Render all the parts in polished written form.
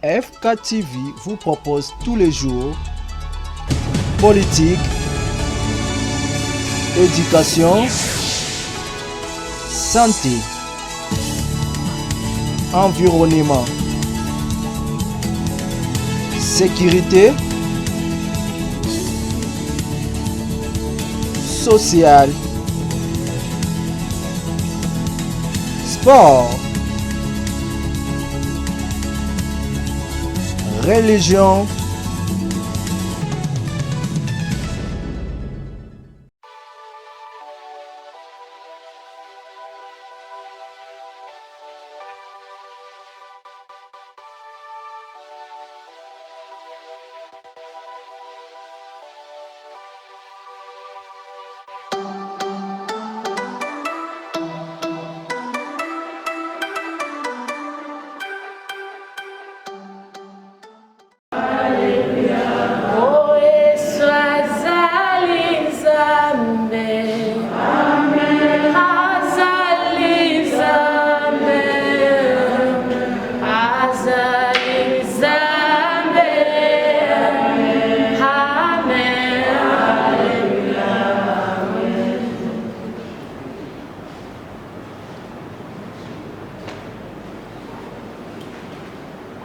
FK TV vous propose tous les jours politique, éducation, santé, environnement, sécurité, social, sport, religion,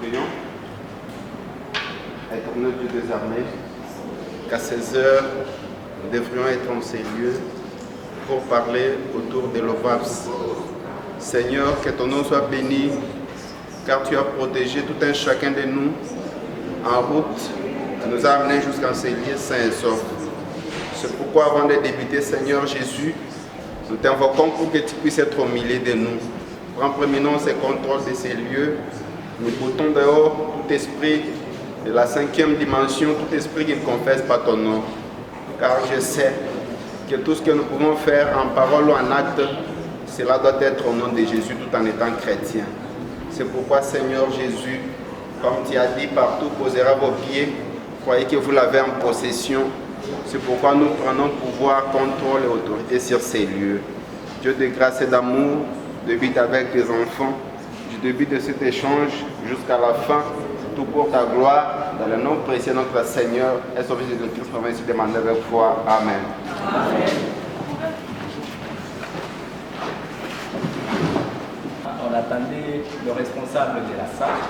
Prions. Éternel Dieu des armées, qu'à ces heures, nous devrions être en ces lieux pour parler autour de l'OVAPS. Seigneur, que ton nom soit béni, car tu as protégé tout un chacun de nous en route. Tu nous as amenés jusqu'en ces lieux sains et saufs. C'est pourquoi, avant de débuter, Seigneur Jésus, nous t'invoquons pour que tu puisses être au milieu de nous. Prends prééminence et contrôle de ces lieux. Nous boutons dehors tout esprit de la 5e dimension, tout esprit qui ne confesse pas ton nom. Car je sais que tout ce que nous pouvons faire en parole ou en acte, cela doit être au nom de Jésus tout en étant chrétien. C'est pourquoi, Seigneur Jésus, comme tu as dit, partout posera vos pieds, croyez que vous l'avez en possession. C'est pourquoi nous prenons pouvoir, contrôle et autorité sur ces lieux. Dieu de grâce et d'amour, débute avec tes enfants. Du début de cet échange jusqu'à la fin, tout pour ta gloire, dans le nom précieux de notre Seigneur et Sauveur Jésus-Christ, nous ainsi demander avec foi. Amen. Amen. On attendait le responsable de la salle.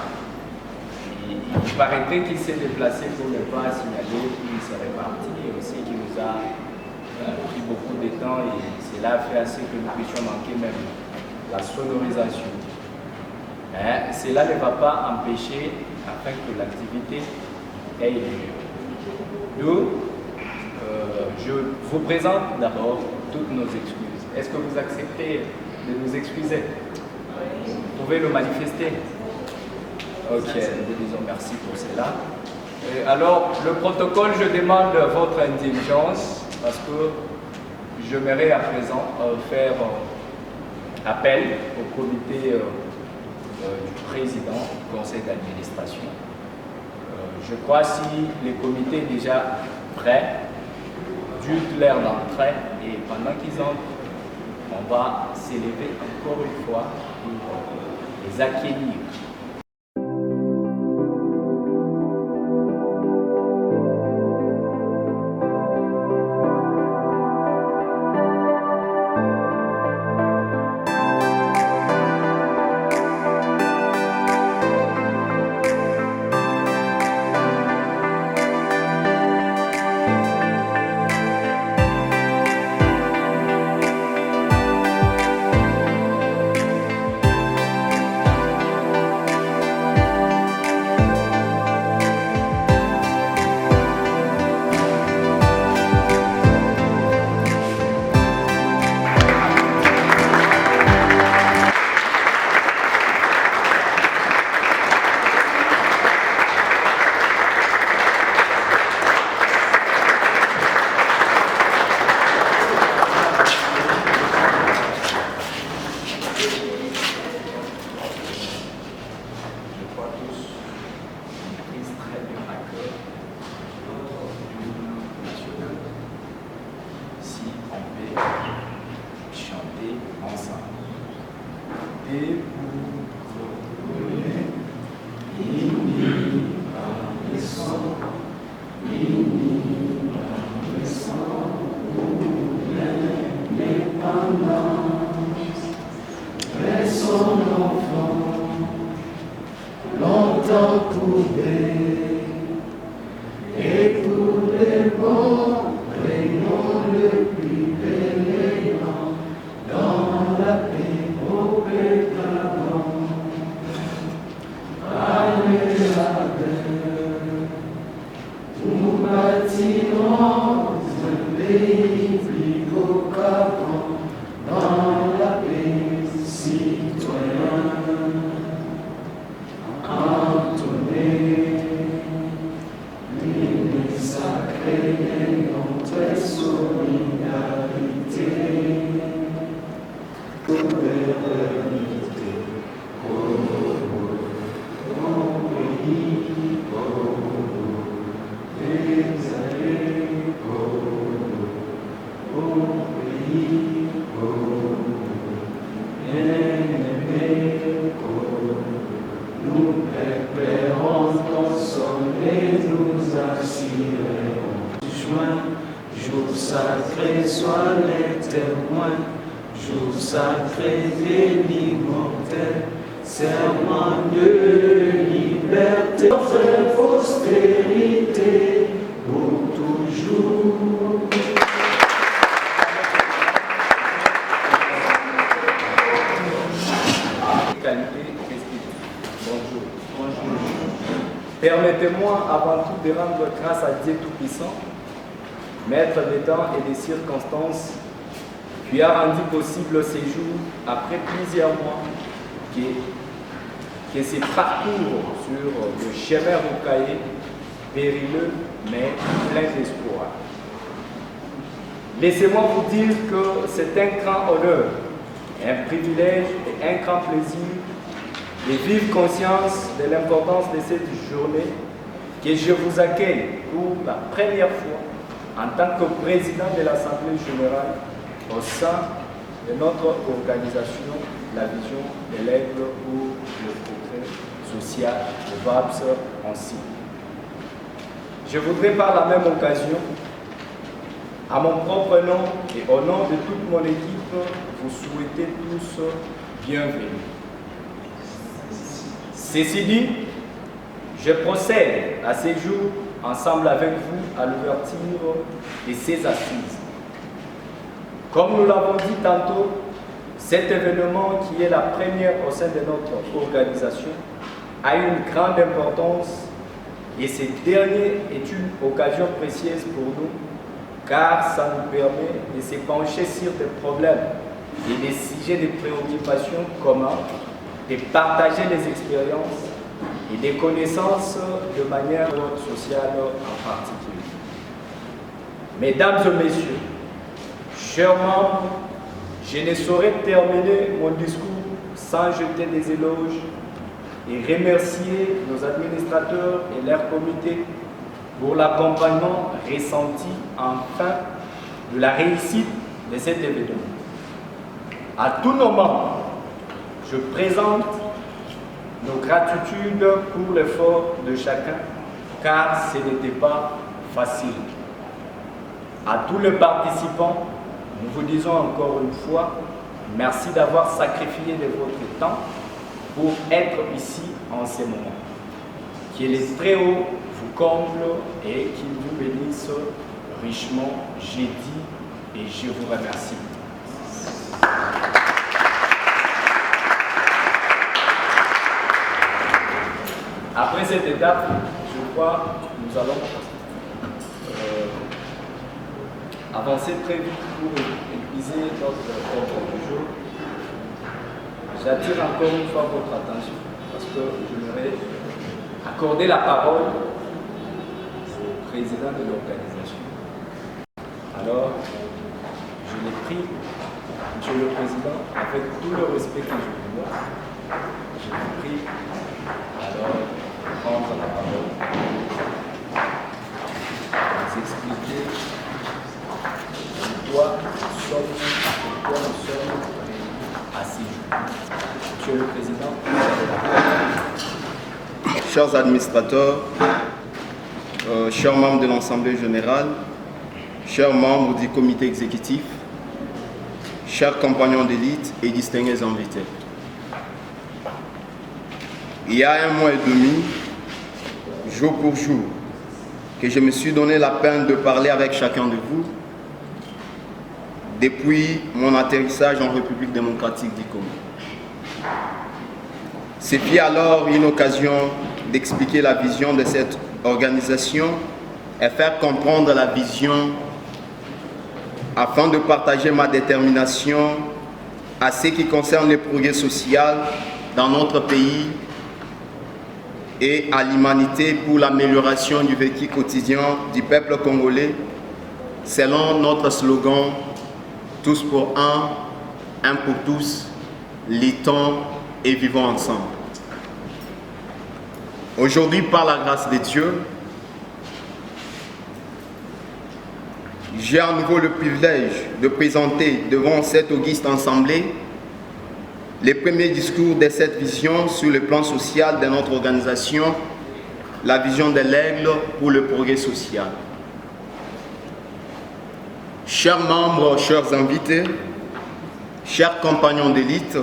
Il paraîtrait qu'il s'est déplacé pour ne pas signaler qu'il serait parti et aussi qu'il nous a pris beaucoup de temps et cela a fait assez que nous puissions manquer même la sonorisation. Mais cela ne va pas empêcher afin que l'activité ait lieu. Nous, je vous présente d'abord toutes nos excuses. Est-ce que vous acceptez de nous excuser? Vous pouvez le manifester? Ok, nous disons merci pour cela. Et alors, le protocole, je demande votre intelligence parce que j'aimerais à présent faire appel au comité du président du conseil d'administration. Je crois si les comités sont déjà prêts, dites l'heure d'entrée et pendant qu'ils entrent, on va s'élever encore une fois pour les accueillir. entourés, et pour les bons prénoms le plus bénévent, dans la paix au pétavant. Allez nous bâtirons un pays plus beau qu'avant, dans la paix citoyenne. Entonner l'hymne sacré de notre solidarité, pour l'éternité, au pays, des années, au pays, bien-aimés, nous préférons consommer, nous assurerons. Juin, jour sacré, sois les témoins, jour sacré béni mortel, serment de liberté, notre postérité pour toujours. Permettez-moi avant tout de rendre grâce à Dieu Tout-Puissant, Maître des temps et des circonstances, qui a rendu possible ce séjour après plusieurs mois, que ce parcours sur le chemin rocaillé, périlleux, mais plein d'espoir. Laissez-moi vous dire que c'est un grand honneur, un privilège et un grand plaisir de vivre conscience de l'importance de cette journée que je vous accueille pour la première fois en tant que président de l'Assemblée générale au sein de notre organisation, la vision de l'aigle pour le progrès social, le VAPS ainsi. Je voudrais par la même occasion, à mon propre nom et au nom de toute mon équipe, vous souhaiter tous bienvenue. Ceci dit, je procède à ce jour ensemble avec vous à l'ouverture de ces assises. Comme nous l'avons dit tantôt, cet événement qui est la première au sein de notre organisation a une grande importance et ce dernier est une occasion précieuse pour nous car ça nous permet de se pencher sur des problèmes et des sujets de préoccupation communs, de partager les expériences et des connaissances de manière sociale en particulier. Mesdames et messieurs, chers membres, je ne saurais terminer mon discours sans jeter des éloges et remercier nos administrateurs et leurs comités pour l'accompagnement ressenti enfin de la réussite de cet événement. À tous nos membres, je présente nos gratitudes pour l'effort de chacun, car ce n'était pas facile. À tous les participants, nous vous disons encore une fois, merci d'avoir sacrifié de votre temps pour être ici en ce moment. Que les Très-Hauts vous comblent et qu'ils vous bénissent richement, j'ai dit et je vous remercie. Après cette étape, je crois que nous allons avancer très vite pour épuiser notre ordre du jour. J'attire encore une fois votre attention parce que j'aimerais accorder la parole au président de l'organisation. Alors, je l'ai pris, Monsieur le Président, avec tout le respect que je vous dois, je l'ai pris, alors, prendre la parole, vous expliquer pourquoi nous sommes assis. Monsieur le Président, vous avez la parole. Chers administrateurs, chers membres de l'Assemblée générale, chers membres du comité exécutif, chers compagnons d'élite et distingués invités. Il y a un mois et demi, jour pour jour, que je me suis donné la peine de parler avec chacun de vous depuis mon atterrissage en République démocratique du Congo. C'est puis alors une occasion d'expliquer la vision de cette organisation et faire comprendre la vision afin de partager ma détermination à ce qui concerne le progrès social dans notre pays et à l'humanité pour l'amélioration du vécu quotidien du peuple congolais selon notre slogan « Tous pour un pour tous, luttons et vivons ensemble ». Aujourd'hui, par la grâce de Dieu, j'ai à nouveau le privilège de présenter devant cette auguste assemblée les premiers discours de cette vision sur le plan social de notre organisation, la vision de l'aigle pour le progrès social. Chers membres, chers invités, chers compagnons d'élite,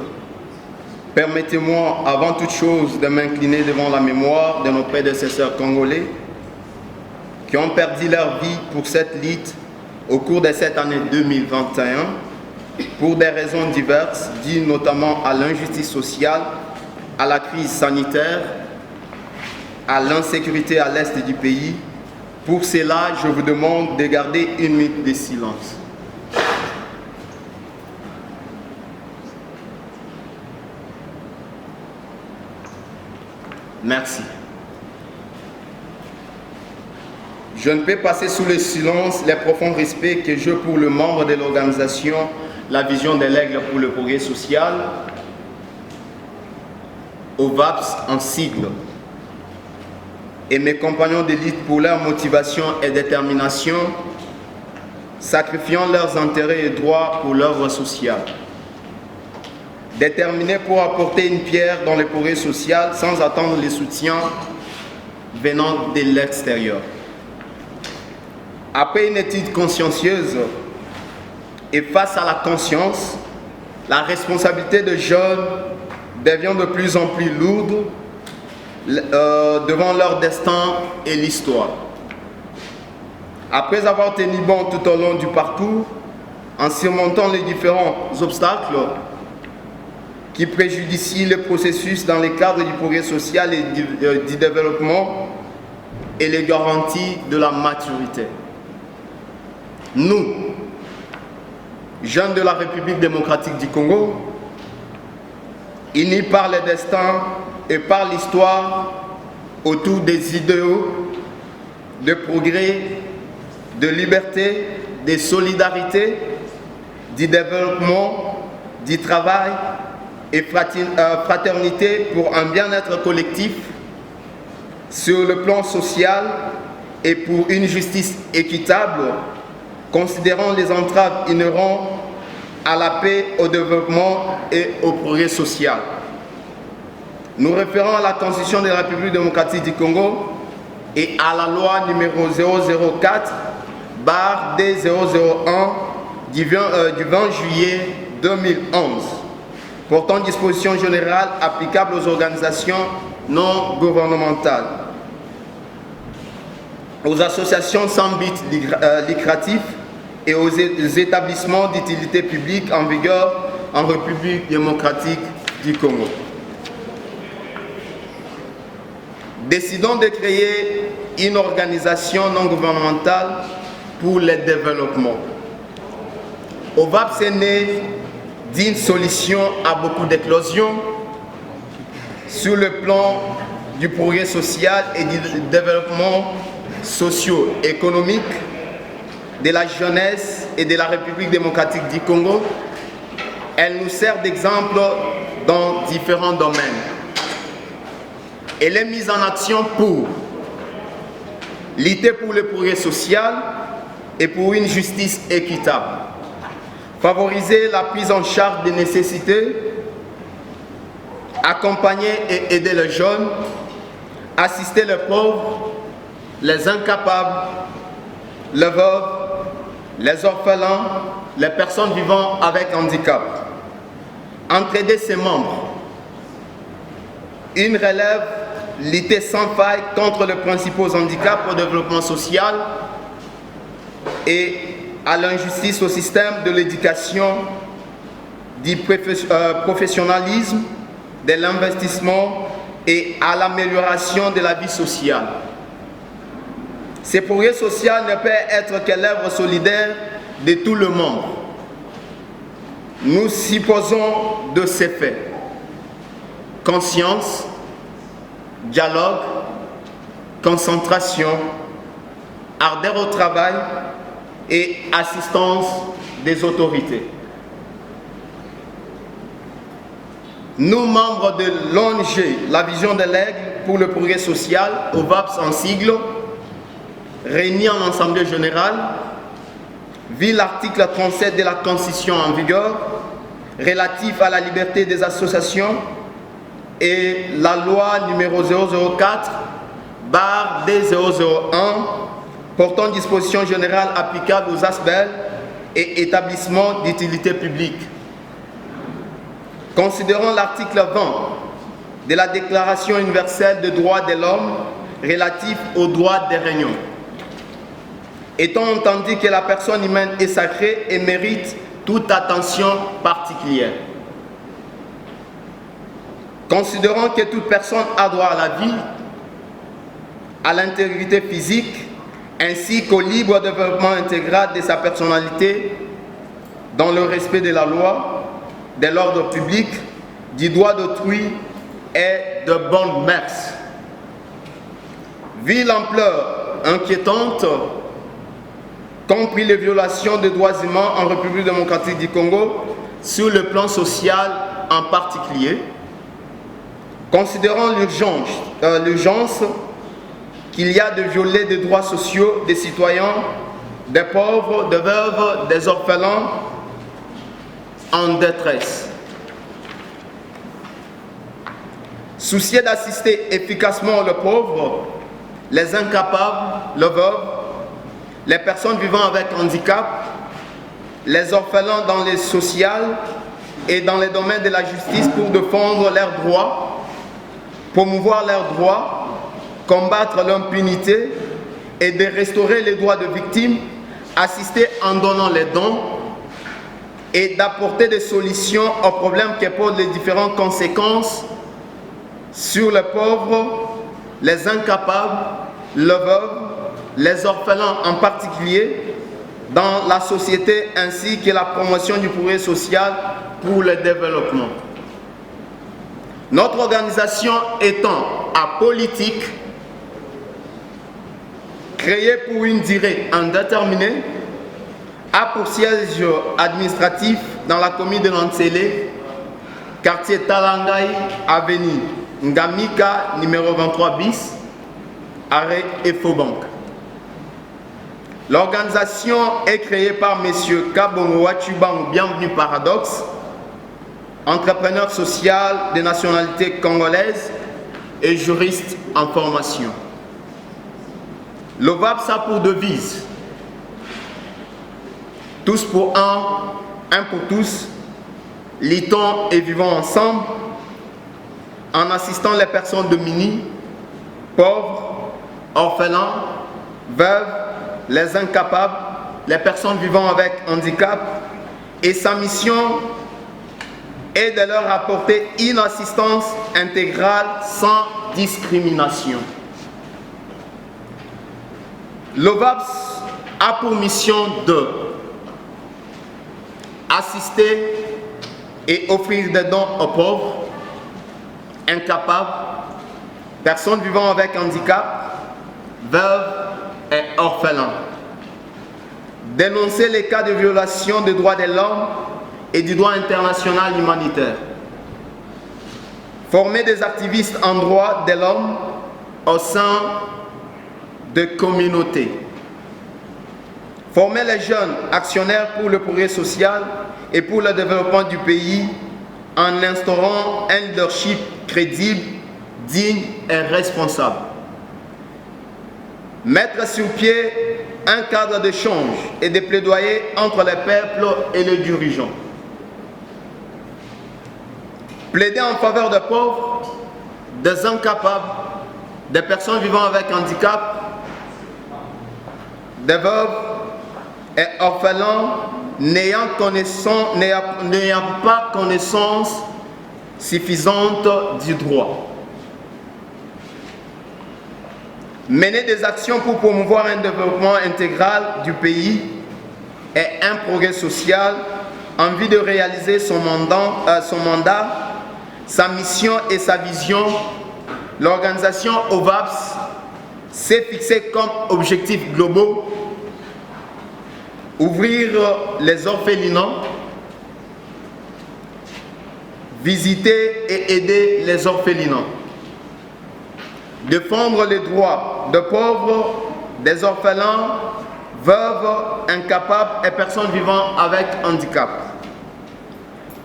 permettez-moi avant toute chose de m'incliner devant la mémoire de nos prédécesseurs congolais qui ont perdu leur vie pour cette lutte au cours de cette année 2021 pour des raisons diverses, dues notamment à l'injustice sociale, à la crise sanitaire, à l'insécurité à l'est du pays. Pour cela, je vous demande de garder une minute de silence. Merci. Je ne peux passer sous le silence les profonds respects que j'ai pour le membre de l'organisation La Vision de l'Aigle pour le progrès social, OVAPS en sigle, et mes compagnons d'élite pour leur motivation et détermination, sacrifiant leurs intérêts et droits pour l'œuvre sociale. Déterminés pour apporter une pierre dans le progrès social sans attendre les soutiens venant de l'extérieur. Après une étude consciencieuse et face à la conscience, la responsabilité de jeunes devient de plus en plus lourde devant leur destin et l'histoire. Après avoir tenu bon tout au long du parcours, en surmontant les différents obstacles qui préjudicient le processus dans le cadre du progrès social et du développement et les garanties de la maturité. Nous, jeunes de la République démocratique du Congo, unis par le destin et par l'histoire autour des idéaux de progrès, de liberté, de solidarité, du développement, du travail et fraternité pour un bien-être collectif sur le plan social et pour une justice équitable, considérant les entraves inhérentes à la paix, au développement et au progrès social. Nous référons à la Constitution de la République démocratique du Congo et à la loi numéro 004/D001 du 20 juillet 2011, portant dispositions générales applicables aux organisations non gouvernementales, aux associations sans but lucratif et aux établissements d'utilité publique en vigueur en République démocratique du Congo. Décidons de créer une organisation non gouvernementale pour le développement. OVAPS est né d'une solution à beaucoup d'éclosions sur le plan du progrès social et du développement socio-économique de la jeunesse et de la République démocratique du Congo. Elle nous sert d'exemple dans différents domaines. Elle est mise en action pour lutter pour le progrès social et pour une justice équitable, favoriser la prise en charge des nécessités, accompagner et aider les jeunes, assister les pauvres, les incapables, les veuves, les orphelins, les personnes vivant avec handicap. Entraider ses membres. Une relève lutter sans faille contre les principaux handicaps au développement social et à l'injustice au système de l'éducation, du professionnalisme, de l'investissement et à l'amélioration de la vie sociale. Ce progrès social ne peut être que l'œuvre solidaire de tout le monde. Nous supposons de ces faits conscience, dialogue, concentration, ardeur au travail et assistance des autorités. Nous, membres de l'ONG La Vision de l'Aigle pour le progrès social, OVAPS en sigle, réunis en Assemblée générale, vu l'article 37 de la Constitution en vigueur, relatif à la liberté des associations, et la loi numéro 004/2001 portant dispositions générales applicables aux ASBEL et établissements d'utilité publique. Considérant l'article 20 de la Déclaration universelle des droits de l'homme relatif aux droits des réunions, étant entendu que la personne humaine est sacrée et mérite toute attention particulière. Considérant que toute personne a droit à la vie, à l'intégrité physique, ainsi qu'au libre développement intégral de sa personnalité, dans le respect de la loi, de l'ordre public, du droit d'autrui et de bonnes mœurs. Vu l'ampleur inquiétante, compris les violations des droits humains en République démocratique du Congo, sur le plan social en particulier, considérant l'urgence qu'il y a de violer des droits sociaux des citoyens, des pauvres, des veuves, des orphelins en détresse. Soucieux d'assister efficacement les pauvres, les incapables, les veuves, les personnes vivant avec handicap, les orphelins dans les sociales et dans les domaines de la justice pour défendre leurs droits, promouvoir leurs droits, combattre l'impunité et de restaurer les droits de victimes, assister en donnant les dons et d'apporter des solutions aux problèmes qui posent les différentes conséquences sur les pauvres, les incapables, les veuves, les orphelins en particulier, dans la société ainsi que la promotion du progrès social pour le développement. Notre organisation étant apolitique, créée pour une durée indéterminée, a pour siège administratif dans la commune de Nansele, quartier Talangai, avenue Ngamika, numéro 23 bis, arrêt Efobank. L'organisation est créée par M. Kabongo Wachubang, bienvenue Paradoxe, entrepreneur social de nationalité congolaise et juriste en formation. L'OVAPS a pour devise tous pour un pour tous, luttons et vivons ensemble en assistant les personnes démunies, pauvres, orphelins, veuves, les incapables, les personnes vivant avec handicap, et sa mission est de leur apporter une assistance intégrale sans discrimination. L'OVAPS a pour mission de assister et offrir des dons aux pauvres, incapables, personnes vivant avec handicap, veuves et orphelins. Dénoncer les cas de violation des droits de l'homme et du droit international humanitaire. Former des activistes en droit de l'homme au sein de communautés. Former les jeunes actionnaires pour le progrès social et pour le développement du pays en instaurant un leadership crédible, digne et responsable. Mettre sur pied un cadre d'échange et de plaidoyer entre les peuples et les dirigeants. Plaider en faveur des pauvres, des incapables, des personnes vivant avec handicap, des veuves et orphelins n'ayant pas connaissance suffisante du droit. Mener des actions pour promouvoir un développement intégral du pays et un progrès social en vue de réaliser son mandat, sa mission et sa vision. L'organisation OVAPS s'est fixée comme objectifs globaux ouvrir les orphelinats, visiter et aider les orphelinats, défendre les droits de pauvres, des orphelins, veuves, incapables et personnes vivant avec handicap,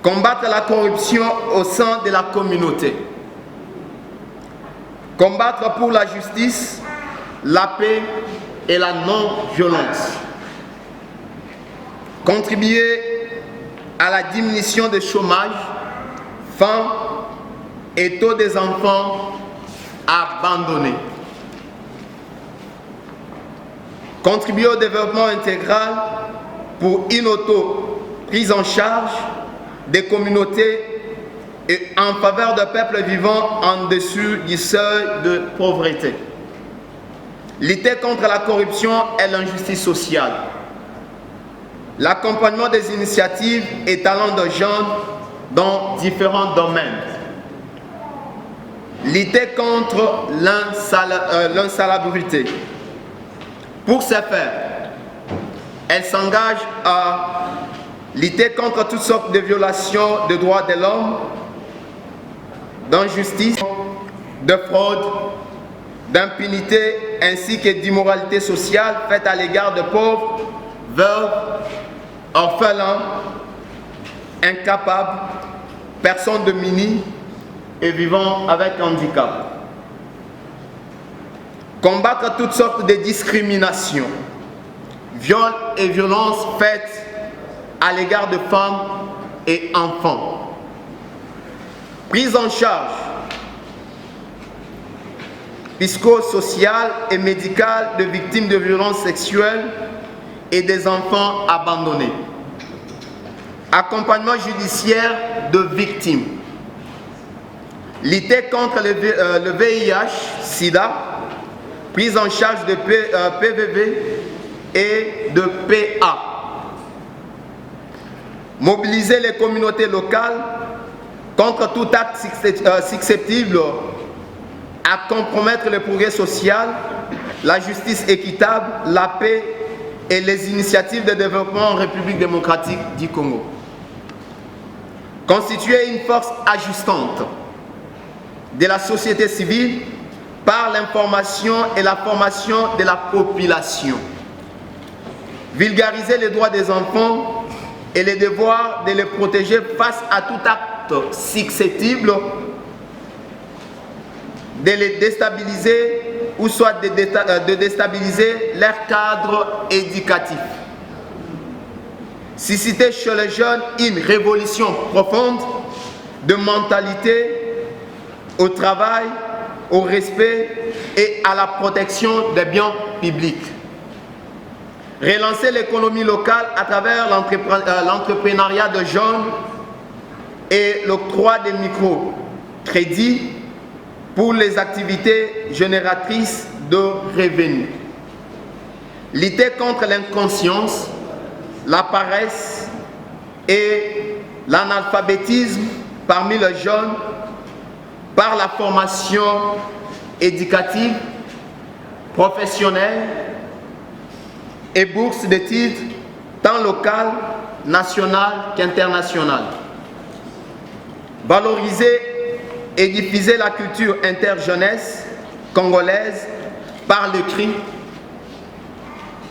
combattre la corruption au sein de la communauté, combattre pour la justice, la paix et la non-violence, contribuer à la diminution du chômage, faim et taux des enfants abandonnés, contribuer au développement intégral pour une auto-prise en charge des communautés et en faveur de peuples vivant en dessous du seuil de pauvreté, lutter contre la corruption et l'injustice sociale, l'accompagnement des initiatives et talents de jeunes dans différents domaines, lutter contre l'insalubrité. Pour ce faire, elle s'engage à lutter contre toutes sortes de violations des droits de l'homme, d'injustice, de fraude, d'impunité ainsi que d'immoralité sociale faite à l'égard de pauvres, veuves, orphelins, incapables, personnes démunies et vivant avec handicap. Combattre toutes sortes de discriminations, viols et violences faites à l'égard de femmes et enfants. Prise en charge psychosociale et médicale de victimes de violences sexuelles et des enfants abandonnés. Accompagnement judiciaire de victimes. Lutter contre le VIH, SIDA, prise en charge de PVV et de PA. Mobiliser les communautés locales contre tout acte susceptible à compromettre le progrès social, la justice équitable, la paix et les initiatives de développement en République démocratique du Congo. Constituer une force ajustante de la société civile par l'information et la formation de la population. Vulgariser les droits des enfants et les devoirs de les protéger face à tout acte susceptible de les déstabiliser ou soit de déstabiliser leur cadre éducatif. Susciter chez les jeunes une révolution profonde de mentalité au travail, au respect et à la protection des biens publics. Relancer l'économie locale à travers l'entrepreneuriat de jeunes et l'octroi des microcrédits pour les activités génératrices de revenus. Lutter contre l'inconscience, la paresse et l'analphabétisme parmi les jeunes par la formation éducative, professionnelle et bourses d'études tant locales, nationales qu'internationales. Valoriser et diffuser la culture interjeunesse congolaise par le cri,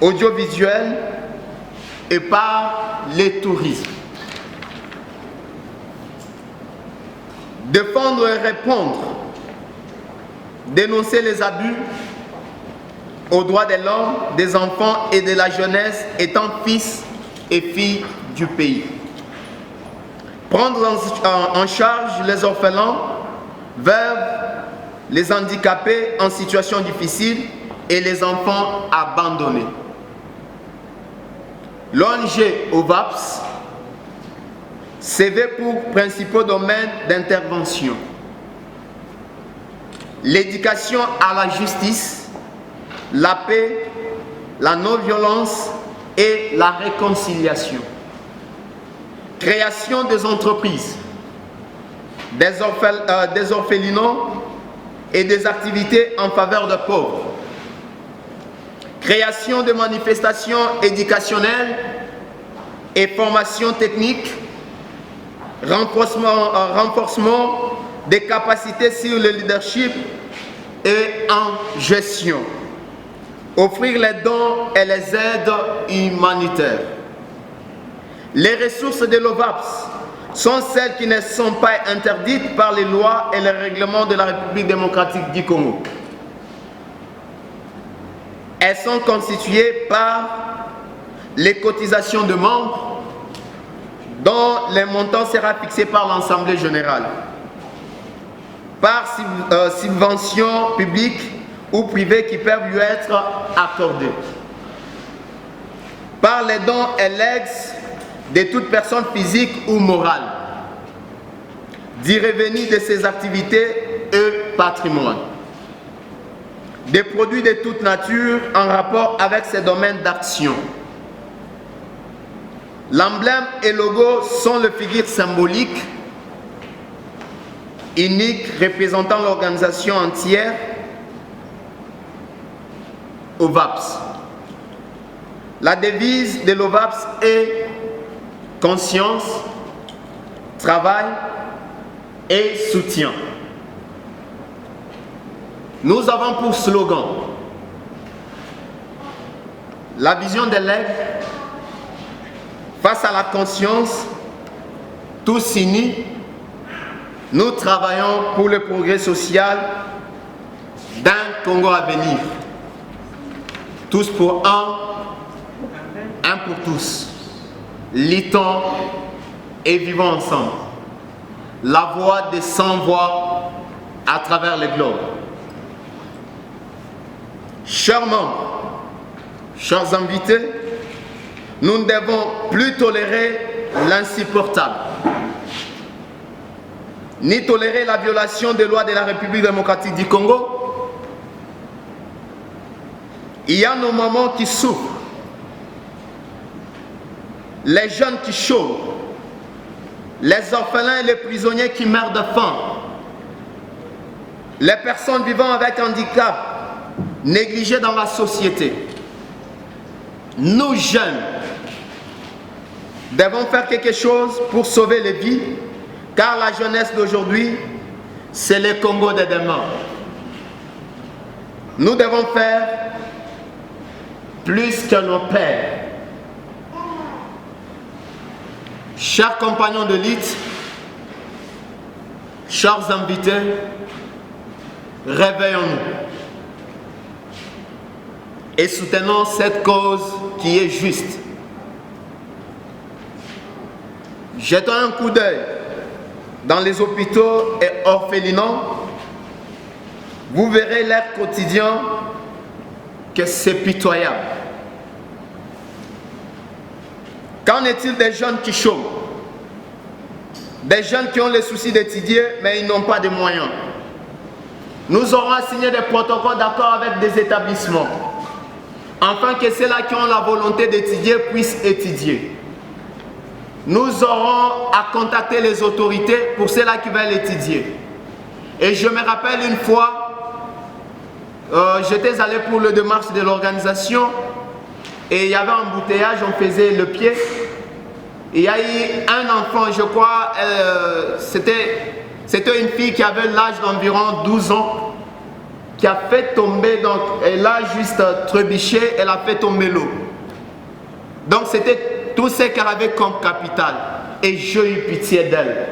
audiovisuel et par le tourisme. Défendre et répondre, dénoncer les abus aux droits de l'homme, des enfants et de la jeunesse étant fils et filles du pays. Prendre en charge les orphelins, veuves les handicapés en situation difficile et les enfants abandonnés. L'ONG OVAPS s'éveille pour principaux domaines d'intervention: l'éducation à la justice, la paix, la non-violence et la réconciliation. Création des entreprises, des orphelinats et des activités en faveur des pauvres. Création de manifestations éducationnelles et formations techniques. Renforcement des capacités sur le leadership et en gestion. Offrir les dons et les aides humanitaires. Les ressources de l'OVAPS sont celles qui ne sont pas interdites par les lois et les règlements de la République démocratique du Congo. Elles sont constituées par les cotisations de membres, dont les montants sera fixé par l'Assemblée générale, par subventions publiques ou privées qui peuvent lui être accordées, par les dons et legs de toute personne physique ou morale, du revenu de ses activités et patrimoine, des produits de toute nature en rapport avec ces domaines d'action. L'emblème et le logo sont les figures symboliques uniques représentant l'organisation entière OVAPS. La devise de l'OVAPS est conscience, travail et soutien. Nous avons pour slogan la vision de l'aigle. Face à la conscience, tous unis, nous travaillons pour le progrès social d'un Congo à venir. Tous pour un pour tous. Luttons et vivons ensemble. La voix des 100 voix à travers le globe. Chers membres, chers invités, nous ne devons plus tolérer l'insupportable, ni tolérer la violation des lois de la République démocratique du Congo. Il y a nos mamans qui souffrent, les jeunes qui chôment, les orphelins et les prisonniers qui meurent de faim, les personnes vivant avec handicap négligées dans la société. Nous, jeunes, devons faire quelque chose pour sauver les vies, car la jeunesse d'aujourd'hui, c'est le Congo de demain. Nous devons faire plus que nos pères. Chers compagnons de lutte, chers invités, réveillons-nous et soutenons cette cause qui est juste. Jetons un coup d'œil dans les hôpitaux et orphelinats, vous verrez leur quotidien que c'est pitoyable. Qu'en est-il des jeunes qui chôment? Des jeunes qui ont le souci d'étudier, mais ils n'ont pas de moyens. Nous aurons signé des protocoles d'accord avec des établissements, afin que ceux-là qui ont la volonté d'étudier puissent étudier. Nous aurons à contacter les autorités pour ceux-là qui veulent étudier. Et je me rappelle une fois, j'étais allé pour le démarche de l'organisation et il y avait un embouteillage, on faisait le pied. Il y a eu un enfant, je crois, c'était une fille qui avait l'âge d'environ 12 ans, qui a fait tomber, donc elle a juste trébuché, elle a fait tomber l'eau. Donc c'était tout ce qu'elle avait comme capital. Et j'ai eu pitié d'elle.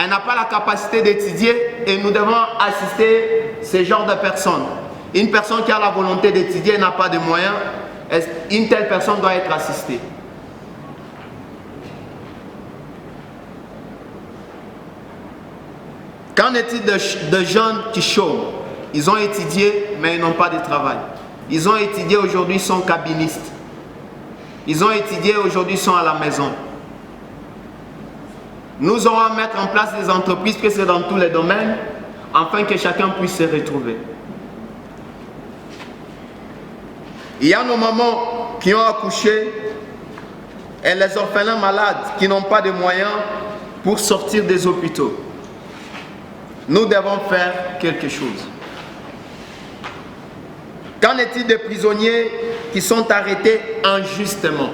Elle n'a pas la capacité d'étudier et nous devons assister ce genre de personnes. Une personne qui a la volonté d'étudier n'a pas de moyens, une telle personne doit être assistée. Qu'en est-il de jeunes qui chôment? Ils ont étudié, mais ils n'ont pas de travail. Ils ont étudié, aujourd'hui, ils sont cabinistes. Ils ont étudié, aujourd'hui, ils sont à la maison. Nous aurons à mettre en place des entreprises, que c'est dans tous les domaines, afin que chacun puisse se retrouver. Il y a nos mamans qui ont accouché et les orphelins malades qui n'ont pas de moyens pour sortir des hôpitaux. Nous devons faire quelque chose. Qu'en est-il des prisonniers qui sont arrêtés injustement?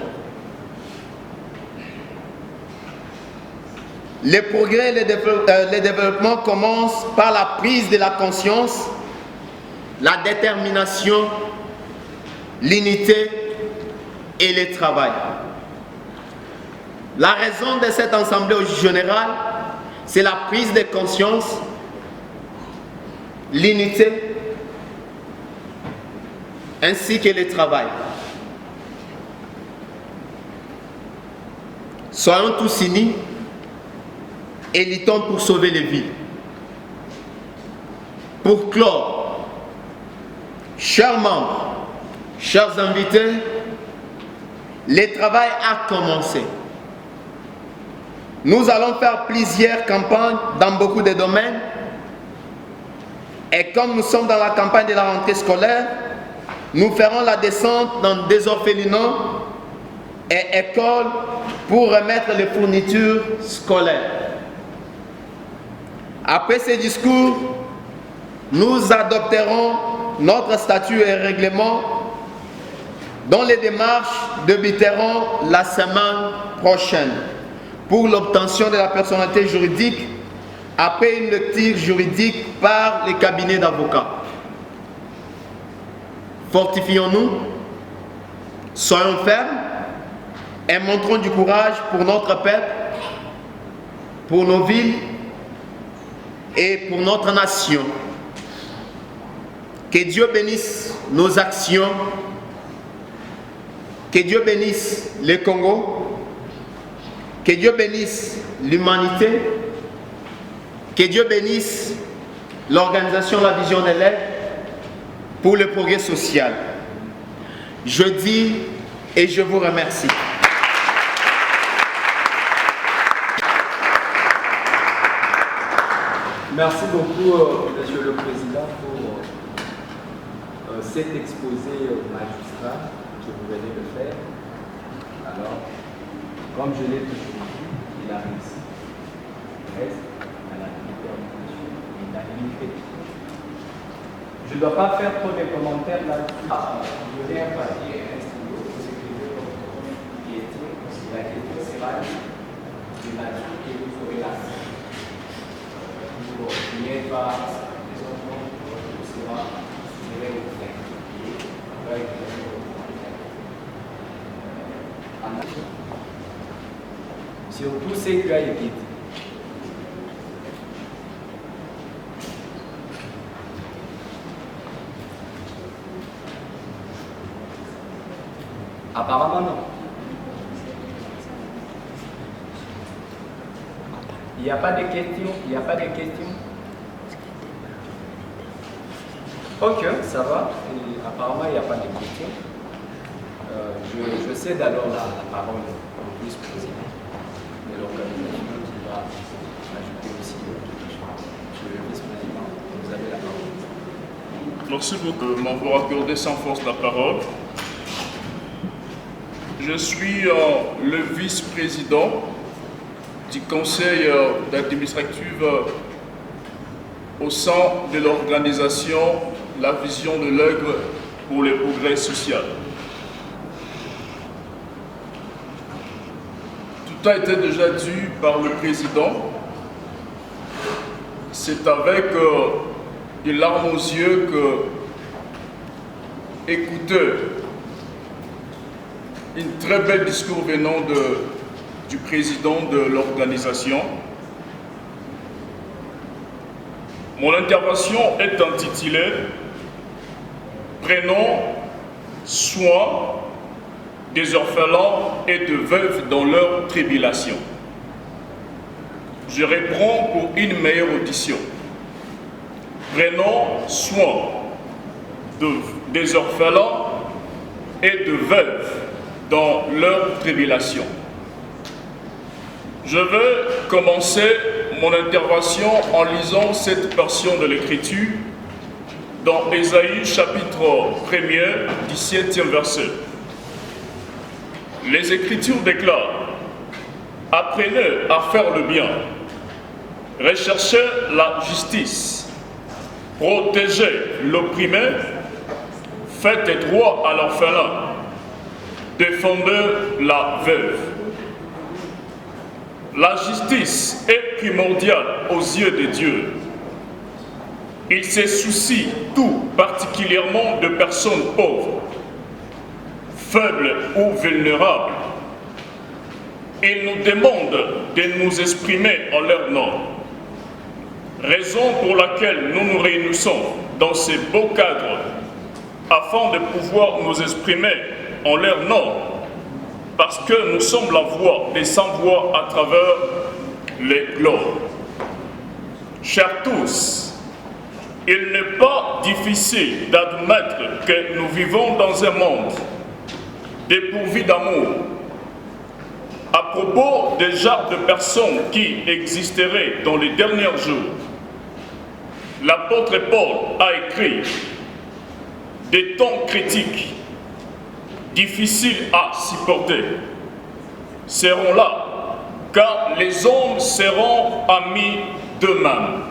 Les progrès et le développement commencent par la prise de la conscience, la détermination, l'unité et le travail. La raison de cette assemblée générale, c'est la prise de conscience, l'unité ainsi que le travail. Soyons tous unis et luttons pour sauver les vies. Pour clore, chers membres, chers invités, le travail a commencé. Nous allons faire plusieurs campagnes dans beaucoup de domaines. Et comme nous sommes dans la campagne de la rentrée scolaire, nous ferons la descente dans des orphelinats et écoles pour remettre les fournitures scolaires. Après ces discours, nous adopterons notre statut et règlement dont les démarches débuteront la semaine prochaine pour l'obtention de la personnalité juridique après une lecture juridique par les cabinets d'avocats. Fortifions-nous, soyons fermes et montrons du courage pour notre peuple, pour nos villes et pour notre nation. Que Dieu bénisse nos actions, que Dieu bénisse le Congo, que Dieu bénisse l'humanité, que Dieu bénisse l'organisation La Vision des Lettres pour le progrès social. Je dis et je vous remercie. Merci beaucoup, Monsieur le Président, pour cet exposé magistral que vous venez de faire. Alors, comme je l'ai toujours dit, il a réussi. Il reste à la l'unanimité. Je ne dois pas faire trop de commentaires là-dessus. Je viens pas dire la question sera de la vie que vous aurez là. Il n'y a pas des enfants qui sera tiré au flingue. Surtout ce qui a été dit. Apparemment non. Il n'y a pas de questions. Il n'y a pas de questions. Ok, ça va. Et apparemment, il n'y a pas de questions. Je cède alors la parole au vice-président de l'organisation qui va ajouter aussi quelque chose. Monsieur le vice-président, vous avez la parole. Merci beaucoup de m'avoir accordé sans force la parole. Je suis le vice-président du conseil d'administratif au sein de l'organisation La Vision de l'Œuvre pour le progrès social. Tout a été déjà dit par le président. C'est avec des larmes aux yeux que écouter une très belle discours venant du président de l'organisation. Mon intervention est intitulée « Prenons soin des orphelins et de veuves dans leur tribulation ». Je reprends pour une meilleure audition. prenons soin des orphelins et de veuves dans leur tribulation. Je veux commencer mon intervention en lisant cette portion de l'Écriture dans Ésaïe chapitre 1er, 17e verset. Les Écritures déclarent: apprenez à faire le bien, recherchez la justice, protégez l'opprimé, faites droit à l'orphelin, défendez la veuve. La justice est primordiale aux yeux de Dieu. Il se soucie tout particulièrement de personnes pauvres, faibles ou vulnérables. Il nous demande de nous exprimer en leur nom. Raison pour laquelle nous nous réunissons dans ces beaux cadres afin de pouvoir nous exprimer en leur nom, parce que nous sommes la voix des sans-voix à travers les globes. Chers tous, il n'est pas difficile d'admettre que nous vivons dans un monde dépourvu d'amour. À propos des genres de personnes qui existeraient dans les derniers jours, l'apôtre Paul a écrit: des temps critiques, difficiles à supporter, seront là, car les hommes seront amis d'eux-mêmes,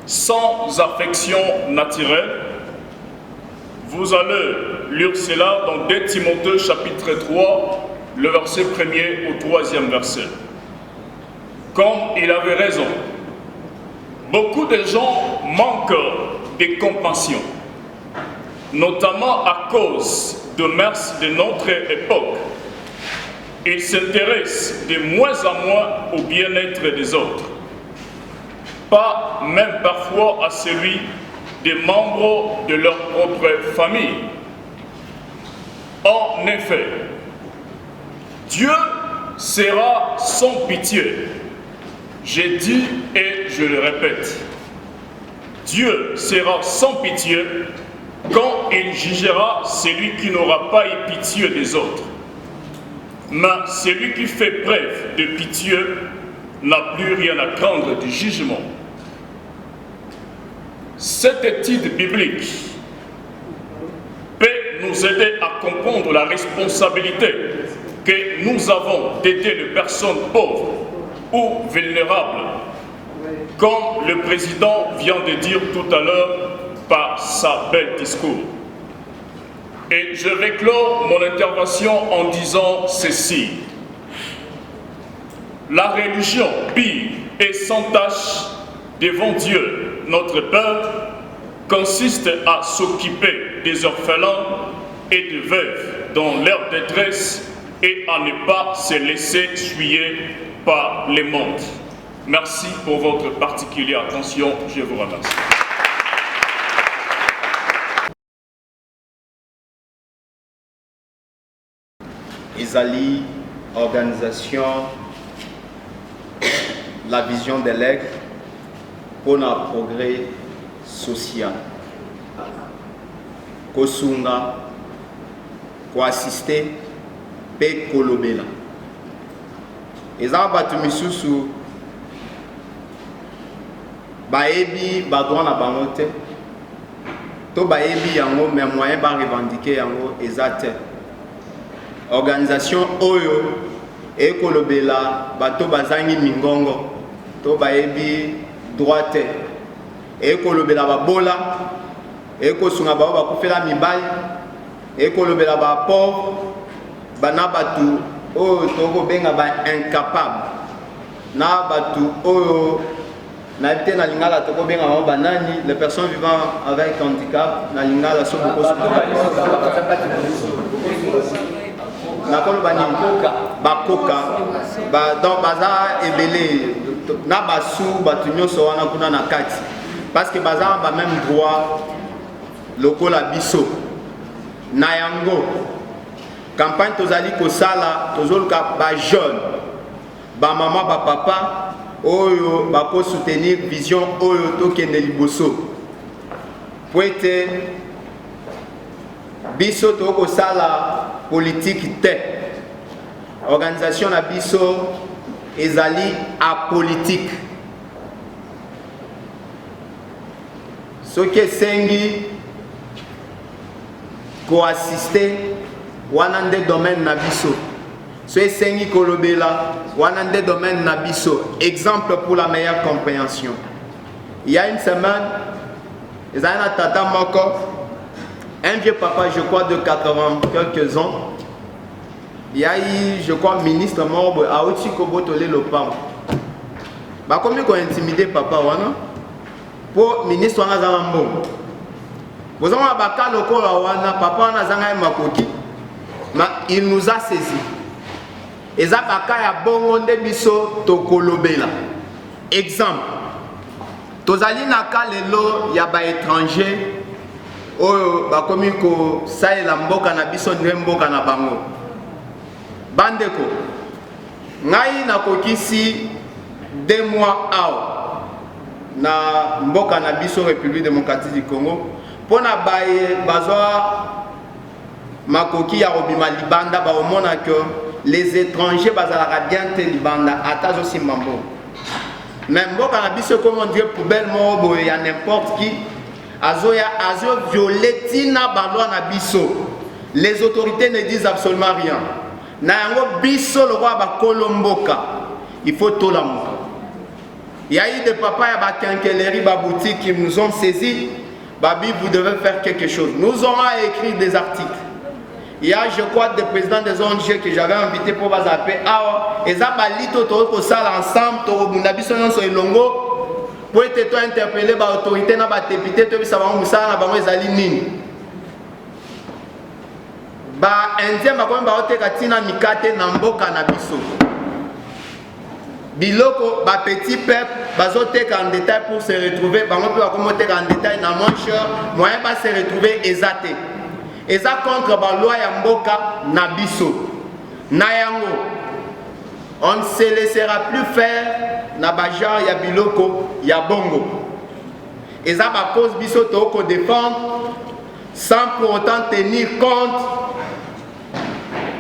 sans affection naturelle. Vous allez lire cela dans 2 Timothée chapitre 3, le verset 1er au 3e verset. Comme il avait raison, beaucoup de gens manquent de compassion, notamment à cause de mœurs de notre époque. Ils s'intéressent de moins en moins au bien-être des autres, pas même parfois à celui des membres de leur propre famille. En effet, Dieu sera sans pitié. J'ai dit et je le répète, Dieu sera sans pitié quand il jugera celui qui n'aura pas eu pitié des autres. Mais celui qui fait preuve de pitié n'a plus rien à craindre du jugement. Cette étude biblique peut nous aider à comprendre la responsabilité que nous avons d'aider les personnes pauvres ou vulnérables, comme le président vient de dire tout à l'heure par sa belle discours. Et je vais clore mon intervention en disant ceci. La religion pure et sans tache devant Dieu, notre Père, consiste à s'occuper des orphelins et des veuves dans leur détresse et à ne pas se laisser souiller par les mondes. Merci pour votre particulière attention. Je vous remercie. Ezali, organisation, la vision de l'aigle pour le progrès social. Kosunga, ko assister, pe kolobela. Ezala batu misusu baebi badroit na bango te, to baebi yango mais moyen ba revendiquer yango eza te. Organisation oyo ekolobela bato bazangi mingongo to baebi droit te, ekolobela babola, ekosunga bao bakufela mibali, ekolobela ba pauvre, bana batu oyo toko benga ba incapable, na batu oyo na te na lingala toko benga ba banani, les personnes vivant avec handicap na lingala so beaucoup nakolo bani bakoka donc baza ebele na basu batu nyonso wana kuna na kati, parce que baza ba même droit lokola biso na yango. Campagne tozali kosala tozoluka ba jeune ba mama ba papa oyo bako soutenir vision oyo tokende liboso po ete biso tokosala politique te. Organisation na biso ezali apolitique. Soki esengi ko-assister wana nde domaine na biso. So esengi kolobela wana nde domaine na biso. Exemple pour la meilleure compréhension. Il y a une semaine, ezali na tata moko, un vieux papa, je crois de 80 quelques ans. Il y a eu, je crois, ministre mort à Outi Kobotole Lopam. Bah combien qu'on intimidé papa wana pour ministre wana zambo. Vous avez un bakal au corps wana papa wana zanga makoki. Mais il nous a saisi. Et ça baka ya bongo nde biso tokolobela. Exemple. Tozali na kalelo ya ba étranger oyo ba komi ko saela mboka na biso nde mboka na bango. Bandeko, ngai nakokisi 2 mois awa na mboka na biso République démocratique du Congo pona baye bazwa makoki ya robima libanda ba omona que les étrangers bazalaka bien te libanda atazo simambo. Mais mboka na biso comme on dit poubelle mo boye ya n'importe qui azo violetina balwa na biso. Les autorités ne disent absolument rien. Na yango biso le roi ba kolomboka il faut tout l'amour. Il y a eu des papas ya ba quincaillerie ba boutique qui nous ont saisi babi vous devez faire quelque chose. Nous aurons écrit des articles. Il y a je crois des présidents des ONG que j'avais invité pour bazapé ah et ça balito to ko sala ensemble to bunda biso nyonso elongo pour être interpellé ba autorité na ba député to bisa ba musala na bango ezali nini. Ba indien bakomi baoteka tina mikate na mboka na biso. Biloko ba petit peuple bazoteka en détail pour se retrouver bango pe bakomoteka en détail na moins cher moyen ba se retrouver ezate. Eza contre ba loi ya mboka na biso. Na yango on ne se laissera plus faire na ba genre ya biloko ya bongo. Eza ba cause biso to ko défendre sans pour autant tenir compte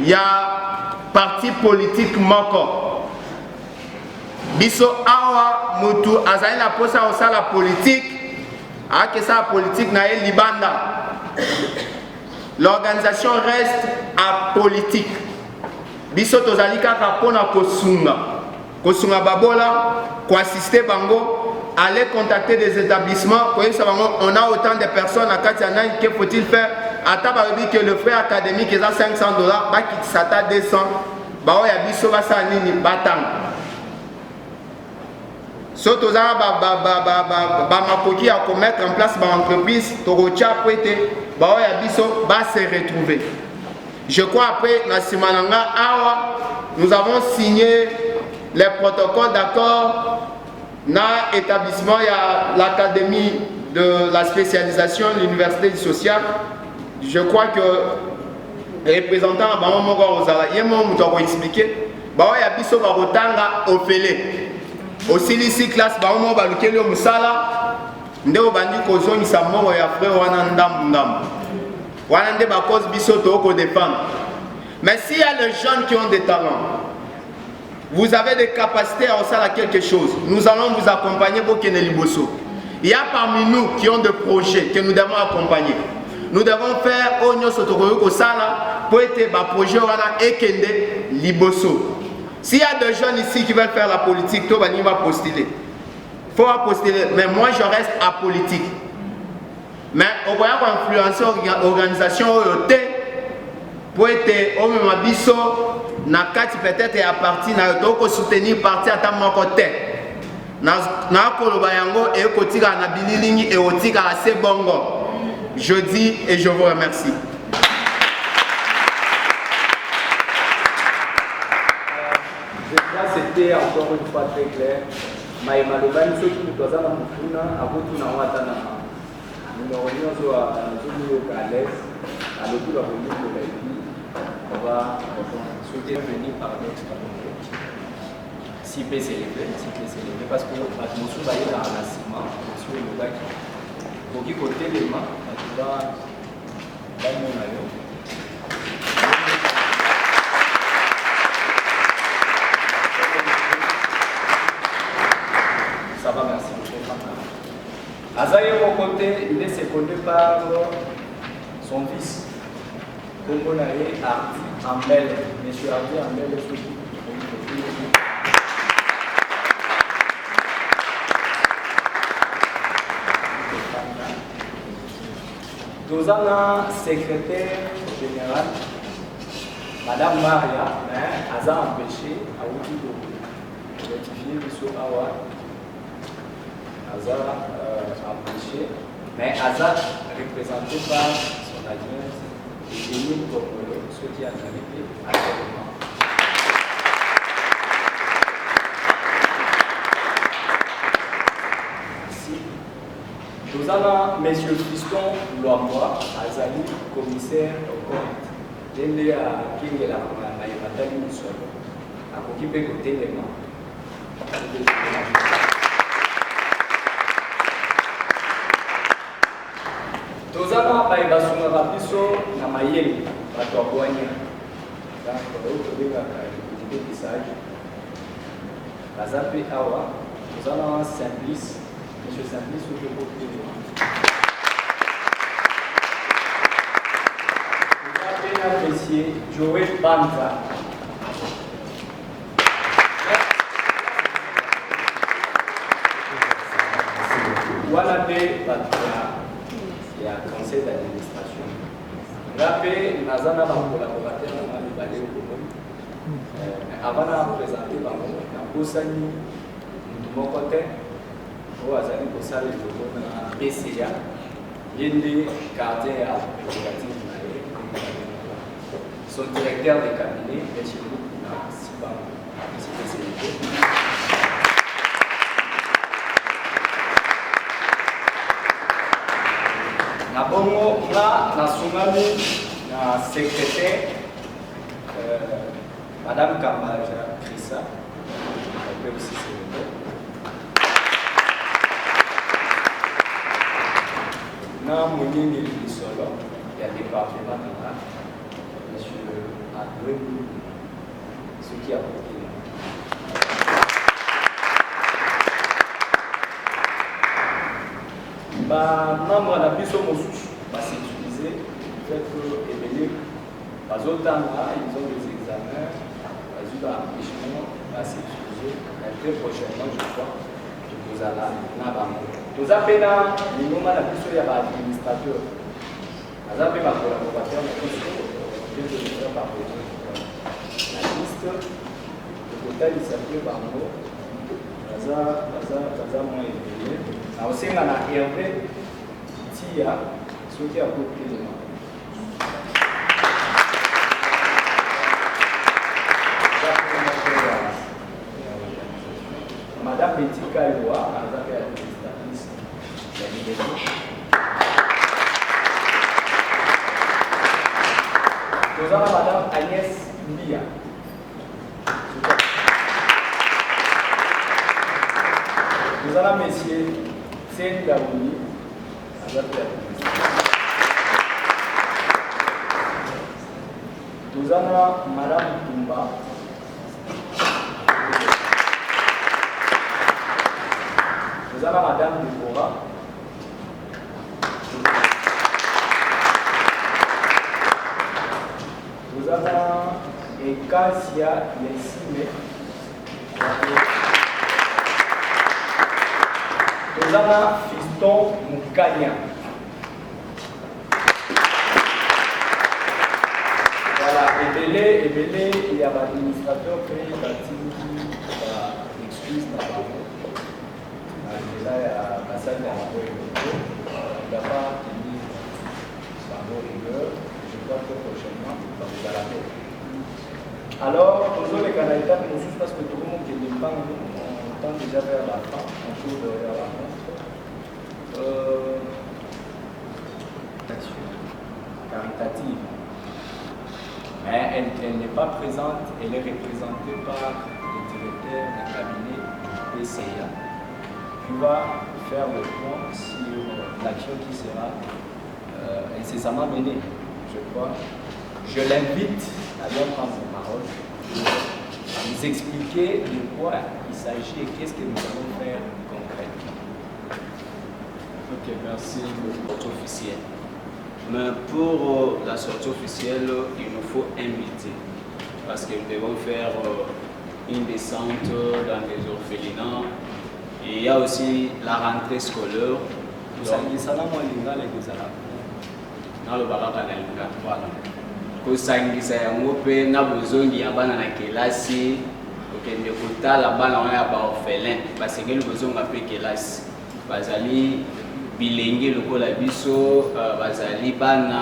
il y a parti politique moko. Biso awa mutu azali na posa osa la politique ake sa politique na ye libanda. L'organisation reste apolitique. Biso tozali kaka pona kosunga babola, ko assister bango, aller contacter des établissements, on a autant de personnes à Katiana, que faut-il faire? Ataba dit que le frais académique est à $500, bah qui s'atta 200, bah ouais biso va ça nini batang. Surtout ça makoki à mettre en place ma entreprise, torocha prêté, bah ouais biso va se retrouver. Je crois après na simananga awa nous avons signé les protocoles d'accord na établissement il y a l'académie de la spécialisation l'université du social. Je crois que les représentants ba moko ozala yemo muto ko expliquer ba ya biso ba rotanga ofele aussi ici classe ba moko ba lukeli musala ndeko bandi ko zongisa moko ya frère wana ndam wana nde ba cause biso to ko défendre. Mais s'il y a les jeunes qui ont des talents, vous avez des capacités à faire quelque chose, nous allons vous accompagner pour qu'il y ait Liboso. Il y a parmi nous qui ont des projets que nous devons accompagner. Nous devons faire Onyo Sotoko Sala pour être un projet et Kende Liboso. S'il y a des jeunes ici qui veulent faire la politique, tout le monde va postuler. Il faut postuler, mais moi je reste apolitique. Mais on va influencer l'organisation pour être au même abisso, peut-être à partir de soutenir parti à ta côté. Je dis et je vous remercie. C'était encore une fois très clair. Maïma Lobani, ceux qui nous doivent à vous, on va souhaiter venir par notre. s'il peut s'élever, parce que l'atmosphère va être dans l'enracinement, sur le bac. Donc, il côté les mains, tu vas mon avion. Ça va, merci. Azaïe, au côté, il est secondé par son fils. Comme on a eu Ardi Ambel, monsieur Ardi Ambel est souci. Nous avons un secrétaire général, Madame Maria, mais elle a empêché à de rectifier M. Awa. Elle a empêché, mais elle a représenté par son adjointe Eugénie Topolo, ce qui a arrivé actuellement. Nous avons M. Fiston Loambois, Azali, commissaire au compte. Il est à Kingela, à Yamatali Moussolo. À Kokipe côté les mains. Nous avons Baïbasuna Rapiso, Namayeli, Batoaboania. Donc, nous avons un message. Bazape Awa, nous avons un Simplice. Monsieur Simplice, où je peux vous avez apprécié Joël Banza. Voilà, il y a un conseil d'administration. Rappelez, nous avons un collaborateur dans le avant de présenter, nous avons mon côté. Au Azali Bossal et le PCA, il y a des quartiers à son directeur de cabinet est chez nous dans Siban, spécialité. Na bongo na tsunami na secrétaire Madame Kambaja Krissa, elle peut aussi célébrer. Na Mounini Lisolo, il y a des départements là, monsieur Adoué, ce qui a beaucoup. Membre de la Bisso Moussouche va s'utiliser, le fait que les autres là, ils ont des examens, les autres empêchements va s'utiliser, très prochainement, je crois, que vous allez nous appelons les noms de la Bisso, il y a l'administrateur. Nous appelons ma collaborateur, la Bisso, par la liste, le total, il s'appelle par mot. Baza moins élevé. Now, c'est la Hervé Tia, ce qui a coupé le nom. Madame Betty Kayoua, elle a fait l'administratrice de la liberté. Nous avons Madame Agnès Mbia. Nous avons Monsieur Tsen Gaouni, nous avons Madame Toumba, nous avons Madame Deborah, nous avons Ekasia Yesime. Nous avons Fiston Moukania. Voilà, et belé, il y a l'administrateur qui a excuse là-bas. Là, il y a la salle d'envoi il n'a pas tenu sa rigueur. Je crois que prochainement, vous allez la faire. Alors, nous avons les Canadiens, parce que tout le monde qui n'est pas on tend déjà vers la fin, on court vers la fin. Caritative. Mais elle n'est pas présente, elle est représentée par le directeur. directeur du cabinet PCA, qui va faire le point sur l'action qui sera incessamment menée, je crois. Je l'invite à bien prendre la parole pour nous expliquer de quoi il s'agit et qu'est-ce que nous allons faire concrètement. Ok, merci pour le sortie officielle. Mais pour la sortie officielle, il nous faut inviter parce que nous devons faire une descente dans les orphelinats. Et il y a aussi la rentrée scolaire. Kosangisa yango pe na bozongi ya bana na kelasi okende kotala bana wana ya baorphelin basengeli bozonga pe kelasi bazali bilenge lokola biso bazali bana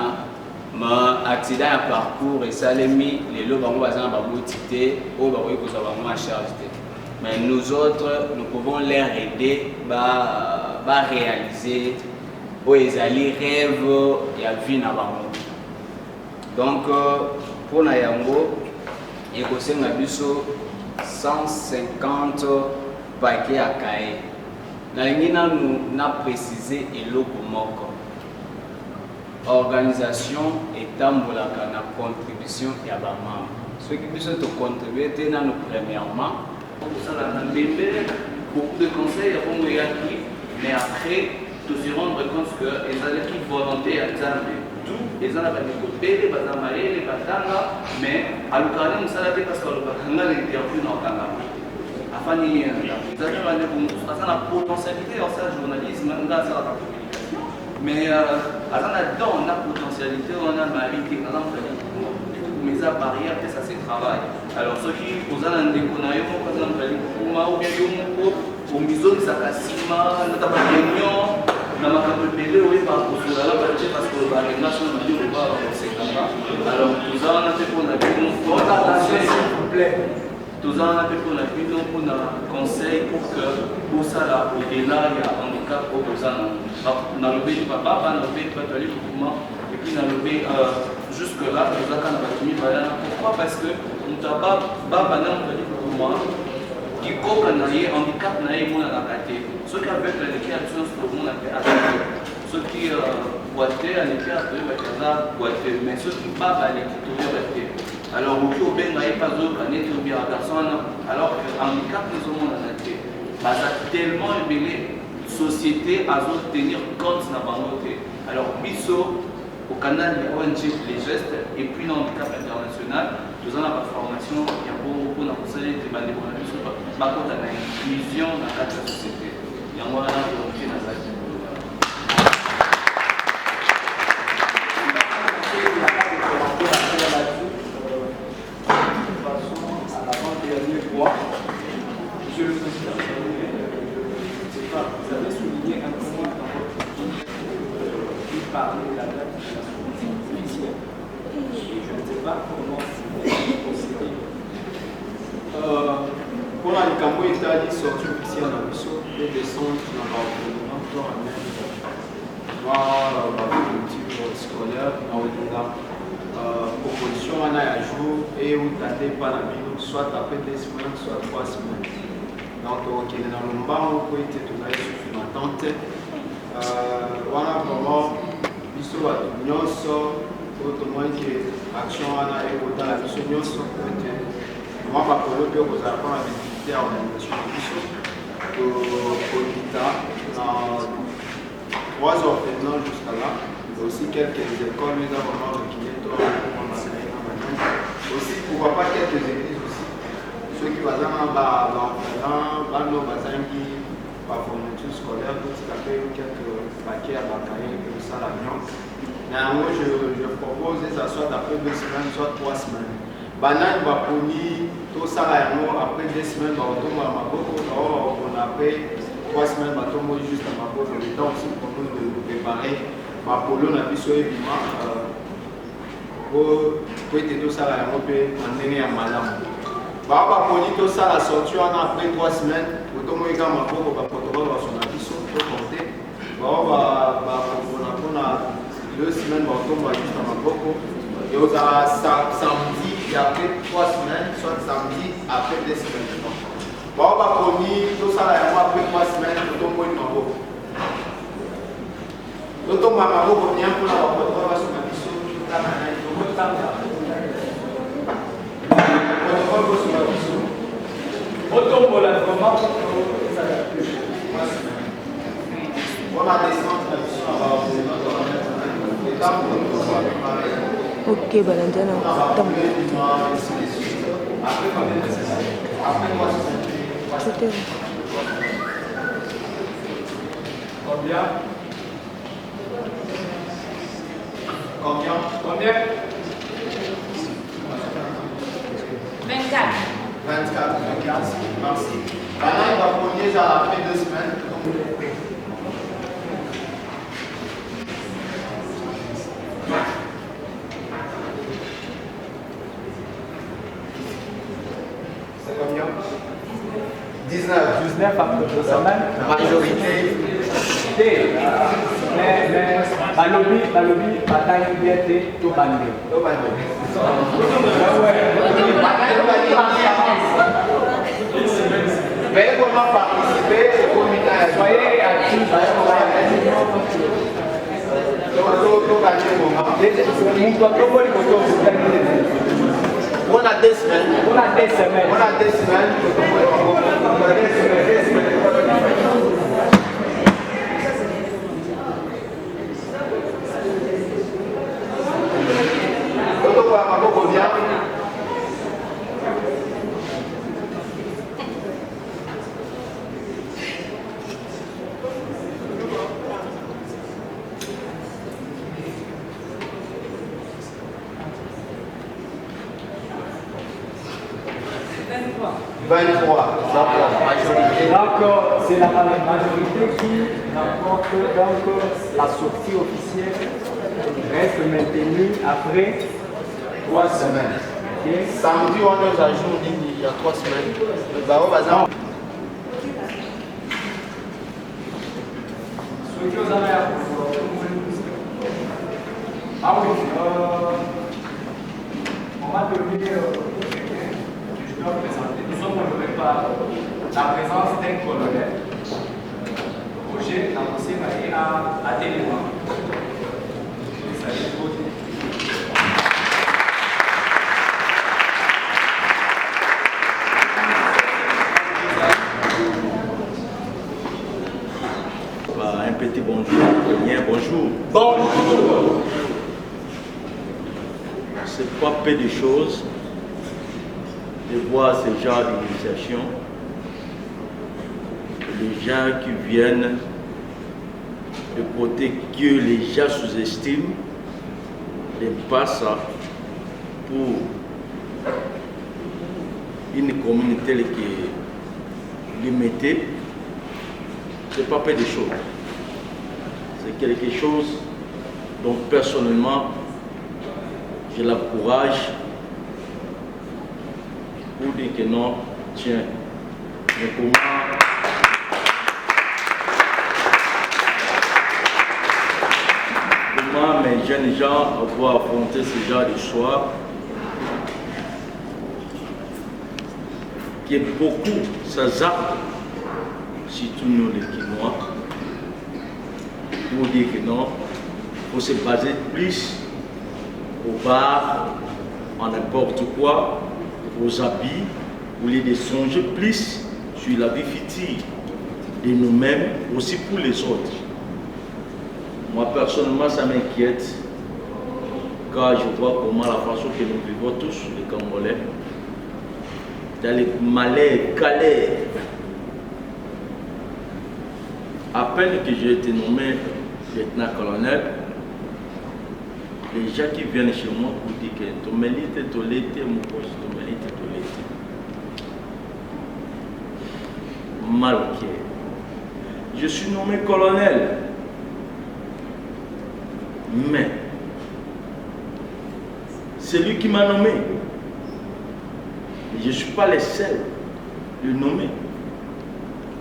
ma accident ya parcours esalemi lelo bango baza na baboti te oyo bakoki kozwa bango en charge te. Mais nous autres, nous pouvons les aider à réaliser les rêves et la vie dans le monde. Donc, pour Nayango, il y a 150 paquets à cahier. Nous avons précisé et l'Okomoko. Organisation et la contribution et à membres. Ceux qui sont contribuer, premièrement. Beaucoup de conseils vont réagir, mais après, de se rendre compte que les équipes volontaires attendent tout, les gens ont découpé, les bazamaïs, les batanga, mais à l'occasion, nous savons parce que le batanga l'interview dans le Canada. Afin de nous avons la potentialité dans ce journalisme, dans la communication, mais on a la potentialité, on a la réalité, on a mais ça barrière que ça se travaille. Alors ceux qui posent un déconnaillon, par exemple, ou bien au miso de Sakasima, notre réunion, dans ma campagne, oui, par rapport à la partie parce que la nation n'a pas alors tout ça, on a fait qu'on a vu nos s'il vous plaît. Tout ça, on a fait qu'on a vu nos conseils pour que pour ça, là, au-delà, il y a un handicap pour ça. On a levé du papa, on a levé du patouille, et puis on a levé jusque-là, pourquoi? Parce que nous avons pas qui est handicap, ceux qui avec l'éducation, ceux qui boitaient à l'éducation, mais ceux qui battent à l'éducation. Alors, au plus bien, pas d'autres personnes, alors que handicap, nous avons tellement ébélé, société à tenir compte de la banque. Alors, Bisso, au canal de ONG Les Gestes et puis dans le handicap international, nous avons la formation qui a beaucoup de conseils de l'inclusion dans la société. Il y a un moyen de rentrer dans la société. Monsieur le Président, vous avez souligné un point dans votre qui parlait de la date de la sortie officielle. Et je ne sais pas comment c'est procédé. Pour la Likambo Italie, sortie officielle dans le saut et descente dans l'environnement pour la même voir la culture scolaire dans au-delà. Proposition en a jour et où t'attends pas la minute, soit après 2 semaines, soit 3 semaines. Donc, on est dans le banc, on peut être tout à l'heure sur l'attente. On a vraiment, il se voit tout le monde, autrement que l'action en a et au-delà la mission, on peut être. Moi, par contre, je vous apprends à visiter à l'organisation de mission. Au l'ITA, dans 3 heures maintenant jusqu'à là. Aussi quelques écoles, nous avons vraiment reculé. Aussi, pourquoi pas quelques églises aussi. Ceux qui vont dans nos bazangi, par fourniture scolaire, petit à petit, quelques paquets à batailler, comme ça, la viande. Néanmoins, je propose que ça soit après 2 semaines, soit 3 semaines. Banane va punir tout ça après 2 semaines, on tombe à ma boque, on après 3 semaines, on tombe juste à ma boque. Le temps aussi pour nous de nous préparer. Ma polo na biso ebima pour être tout ça la Europe en année à madame. Ba poni tout ça la sortie après 3 semaines, automoi ka ma poko ba protocole va son biso pour compter. On a 2 semaines ba tomba juste à ma poko. Et on a samedi et après 3 semaines, soit samedi après 2 semaines. Bon, on va promis, tout ça là, après 3 semaines, nous tombe une mambo. Nous tombe à mambo pour venir pour la rapporter, on va se mettre sur le canal. Nous tombe à mambo. Autombo la vraiment. On a des centres Ok, balandana. C'était Combien? Combien? 24. 24, merci. Maintenant, il va prendre ça après 2 semaines. C'est combien? 19. 19 après 2 semaines. Majorité. Mais balobi bataille bien tout bandé. Mais comment participer au comité? Soyez actifs. On a 2 semaines. On a 2 semaines. On a 2 semaines. Donc, c'est la majorité qui remporte donc la sortie officielle reste maintenue après 3 semaines. Okay. Samedi, on nous a joué il y a 3 semaines. Le barreau va s'en. Ah oui, on va donner, je dois présenter, nous sommes honorés par la présence d'un colonel, Roger Namossé Maï à Téléma. Un petit bonjour, bien bonjour. Bonjour. C'est pas peu de choses de voir ce genre d'initiation. Les gens qui viennent de côté que les gens sous-estiment, n'aiment pas ça pour une communauté qui est limitée. C'est pas peu de choses. C'est quelque chose dont personnellement je l'encourage pour dire que non, tiens, mais comment mes jeunes gens vont affronter ce genre d'histoire qui est beaucoup, ça zappe, surtout nous les Quinois, pour dire que non, il faut se baser plus au bar, en n'importe quoi, aux habits, au lieu de songer plus sur la vie future de nous-mêmes, aussi pour les autres. Moi personnellement, ça m'inquiète quand je vois comment la façon que nous vivons tous, les Congolais, dans les malais, calais. À peine que j'ai été nommé lieutenant-colonel, les gens qui viennent chez moi pour dire que ton mélite, ton l'été, mon poste, ton mélite, ton l'été. Mal ok. Je suis nommé colonel. Mais c'est lui qui m'a nommé. Et je ne suis pas le seul de nommer.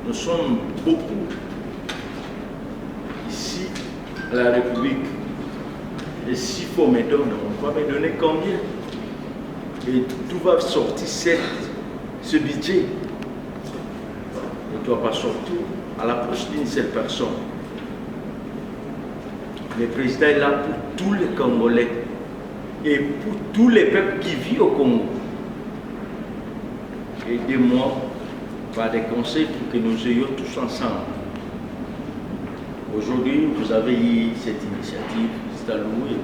Nous sommes beaucoup ici à la République. Et s'il faut me donner, on va me donner combien? Et tout va sortir ce budget. doit pas sortir à l'approche d'une seule personne. Le président est là pour tous les Congolais et pour tous les peuples qui vivent au Congo. Aidez-moi par des conseils pour que nous ayons tous ensemble. Aujourd'hui, vous avez eu cette initiative, c'est à louer.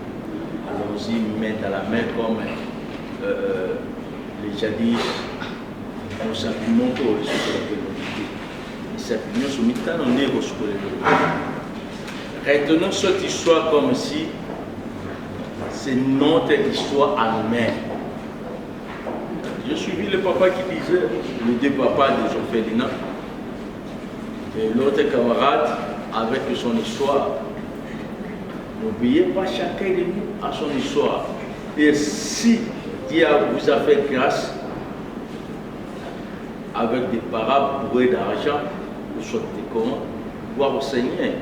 Allons-y, main dans la main comme les jadis, nous s'appuyons pour le succès de la communauté. Nous s'appuyons sur le temps, on est au succès de la communauté. Retenons cette histoire comme si c'est notre histoire à nous-mêmes. J'ai suivi le papa qui disait, les deux papas des orphelinats, et l'autre camarade avec son histoire. N'oubliez pas chacun de nous à son histoire. Et si Dieu vous a fait grâce avec des parades bourrées d'argent, vous sortez comment? Voir au Seigneur.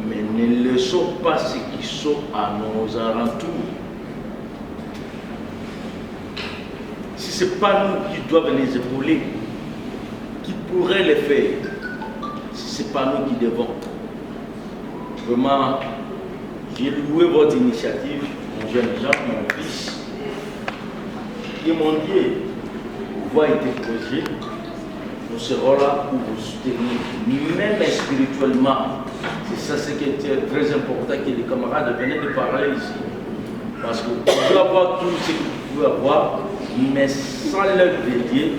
Mais ne laissons pas ce qui sont à nos alentours. Si ce n'est pas nous qui doivent les épauler, qui pourrait les faire? Si ce n'est pas nous qui devons. Vraiment, j'ai loué votre initiative, mon jeune Jean, mon fils. Et mon Dieu, voix été posée, nous serons là pour vous soutenir, même spirituellement. C'est ça ce qui était très important que les camarades venaient de parler ici. Parce que vous pouvez avoir tout ce que vous pouvez avoir, mais sans l'œuvre de Dieu,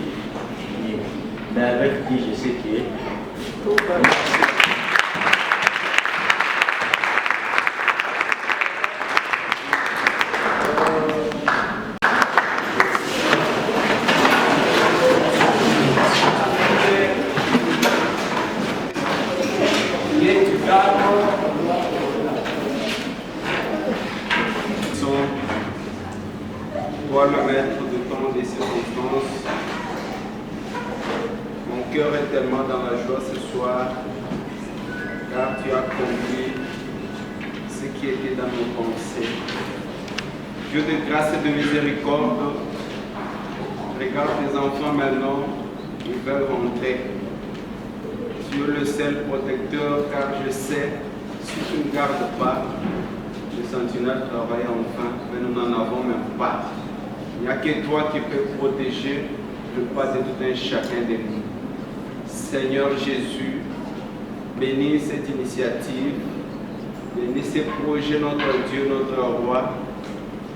mais avec Dieu, je sais que tout va marcher. Toi, le maître de temps des circonstances, mon cœur est tellement dans la joie ce soir, car tu as compris ce qui était dans nos pensées. Dieu de grâce et de miséricorde, regarde tes enfants maintenant, ils veulent rentrer. Tu es le seul protecteur, car je sais, si tu ne gardes pas, les sentinelles travaillent enfin, mais nous n'en avons même pas. Il n'y a que toi qui peux protéger le pas de tout un chacun de nous. Seigneur Jésus, bénis cette initiative, bénis ces projets, notre Dieu, notre Roi.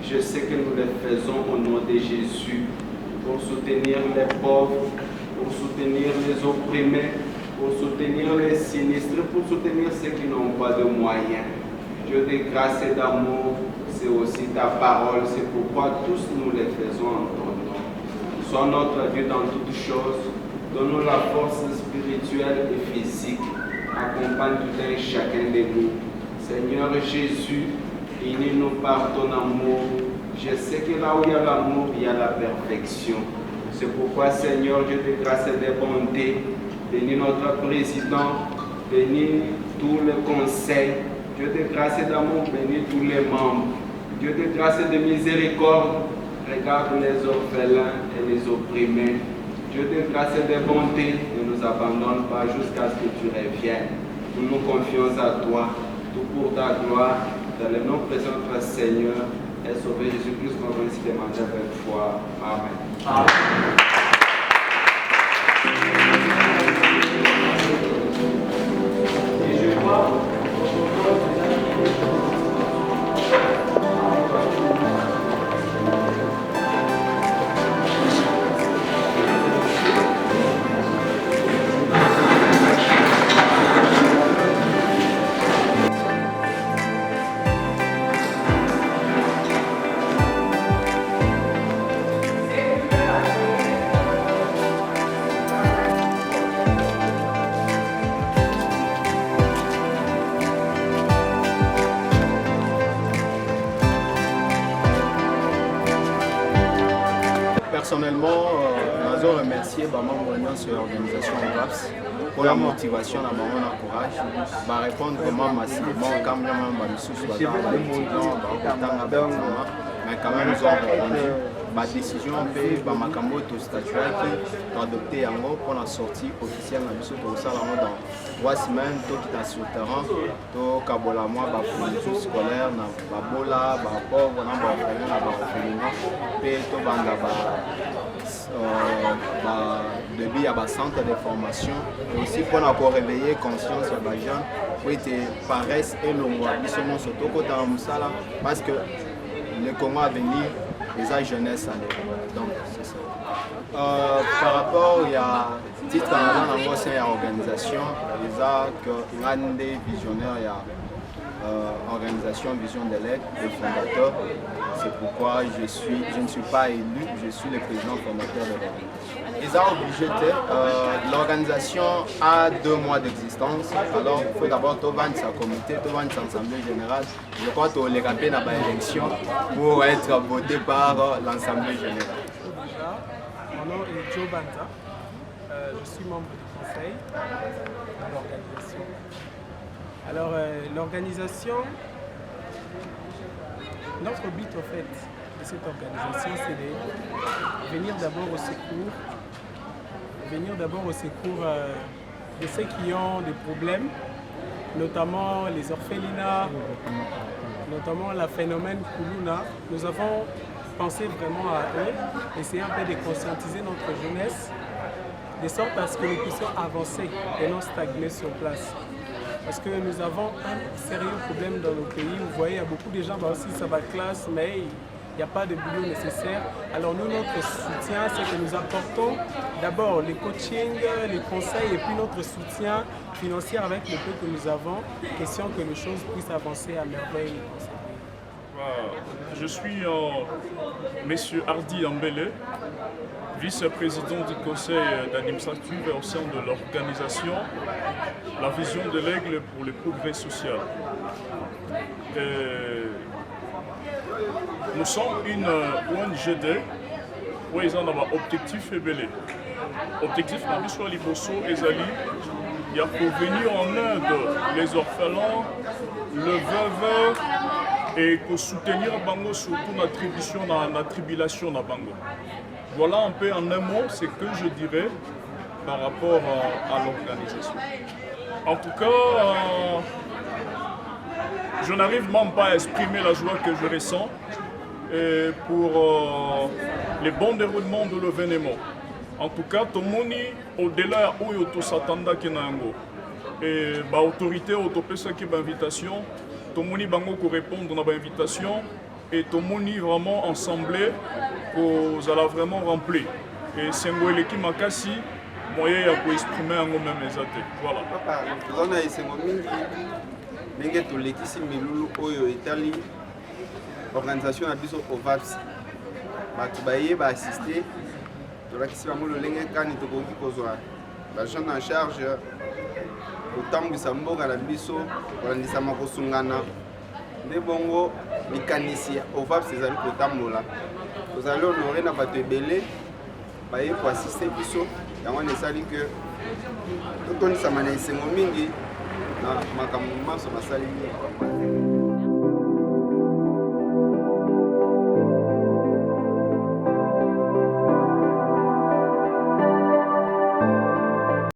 Je sais que nous les faisons au nom de Jésus pour soutenir les pauvres, pour soutenir les opprimés, pour soutenir les sinistres, pour soutenir ceux qui n'ont pas de moyens. Dieu de grâce et d'amour, c'est aussi ta parole, c'est pourquoi tous nous les faisons en ton nom. Sois notre Dieu dans toutes choses, donne-nous la force spirituelle et physique, accompagne tout un chacun de nous. Seigneur Jésus, unis-nous par ton amour. Je sais que là où il y a l'amour, il y a la perfection. C'est pourquoi, Seigneur, Dieu de grâce et de bonté, bénis notre président, bénis tous les conseils. Dieu de grâce et d'amour, bénis tous les membres. Dieu de grâce et de miséricorde, regarde les orphelins et les opprimés. Dieu de grâce et de bonté, ne nous abandonne pas jusqu'à ce que tu reviennes. Nous nous confions à toi, tout pour ta gloire, dans le nom précieux de notre Seigneur et Sauveur Jésus-Christ, qu'on va ainsi demander avec foi. Amen. Amen. Et je vois personnellement, je remercier vraiment sur l'organisation de RAPS pour la motivation, la courage, répondre vraiment massivement quand même mais quand même ils ont répondu décision mpe bamakambo tostatuaki toadopte yango mpona sortie officielle na biso tokosala yango dans 3 semaines tokita sur terrain tokabola mwa bafourniture scolaire na babola bapauvre na baorphelin na baorphelinat mpe tobanda débit à centre de formation et aussi pour réveiller conscience à les gens pour être paresse et l'ongwa ils surtout quand musala parce que le Congo à venir les jeunesse donc c'est ça. Par rapport il y a titre dans la organisation les que grande visionnaire il y a organisation Vision de l'aide, le fondateur. C'est pourquoi je ne suis pas élu, je suis le président fondateur de l'organisation. Ils ont obligé l'organisation a 2 mois d'existence. Alors il faut d'abord vendre sa comité, vendre sa assemblée générale. Je crois que les rappeler dans l'élection pour être voté par l'assemblée générale. Mon nom est Joe Banta. Je suis membre du conseil de l'organisation. Alors l'organisation, notre but au fait de cette organisation c'est de venir d'abord au secours de ceux qui ont des problèmes, notamment les orphelinats, notamment le phénomène Kuluna. Nous avons pensé vraiment à eux, essayer un peu de conscientiser notre jeunesse, de sorte à ce que nous puissions avancer et non stagner sur place. Parce que nous avons un sérieux problème dans nos pays. Vous voyez, il y a beaucoup de gens aussi ça va classe, mais il n'y a pas de boulot nécessaire. Alors nous, notre soutien, c'est que nous apportons d'abord les coachings, les conseils et puis notre soutien financier avec le peu que nous avons, question que les choses puissent avancer à merveille. Je suis Monsieur Hardy Ambele, vice-président du conseil d'administration au sein de l'organisation La Vision de l'Aigle pour le progrès social. Nous sommes une ONGD où ils ont un objectif ébélé. Objectif de Liboso et Zali, il y a pour venir en aide les orphelins, le veuve et pour soutenir Bango surtout la tribulation de Bango. Voilà un peu en un mot ce que je dirais par rapport à l'organisation. En tout cas, je n'arrive même pas à exprimer la joie que je ressens pour le bon déroulement de l'événement. En tout cas, tout le monde, au-delà où tout s'attendait qu'il y ait et l'autorité autopée qui est invitation, tout le monde va répondre à l'invitation et tout le monde vraiment ensemble pour aller vraiment remplir. Et c'est un qui m'a cassé, moyen pour exprimer un même exact. Voilà. Papa, ndenge tolekisi milulu oyo etali organisation na biso OVAPS bato baye baassiste tolakisi bango lolenge kani tokoki kozwa bagent en charge kotambwisa mboka na biso kolandisama kosungana nde bongo likanisi ya OVAPS ezali kotambola tozali honore na bato ebele baye koassiste biso yango wana esali ke totonisama na esengo mingi na makambo maso basali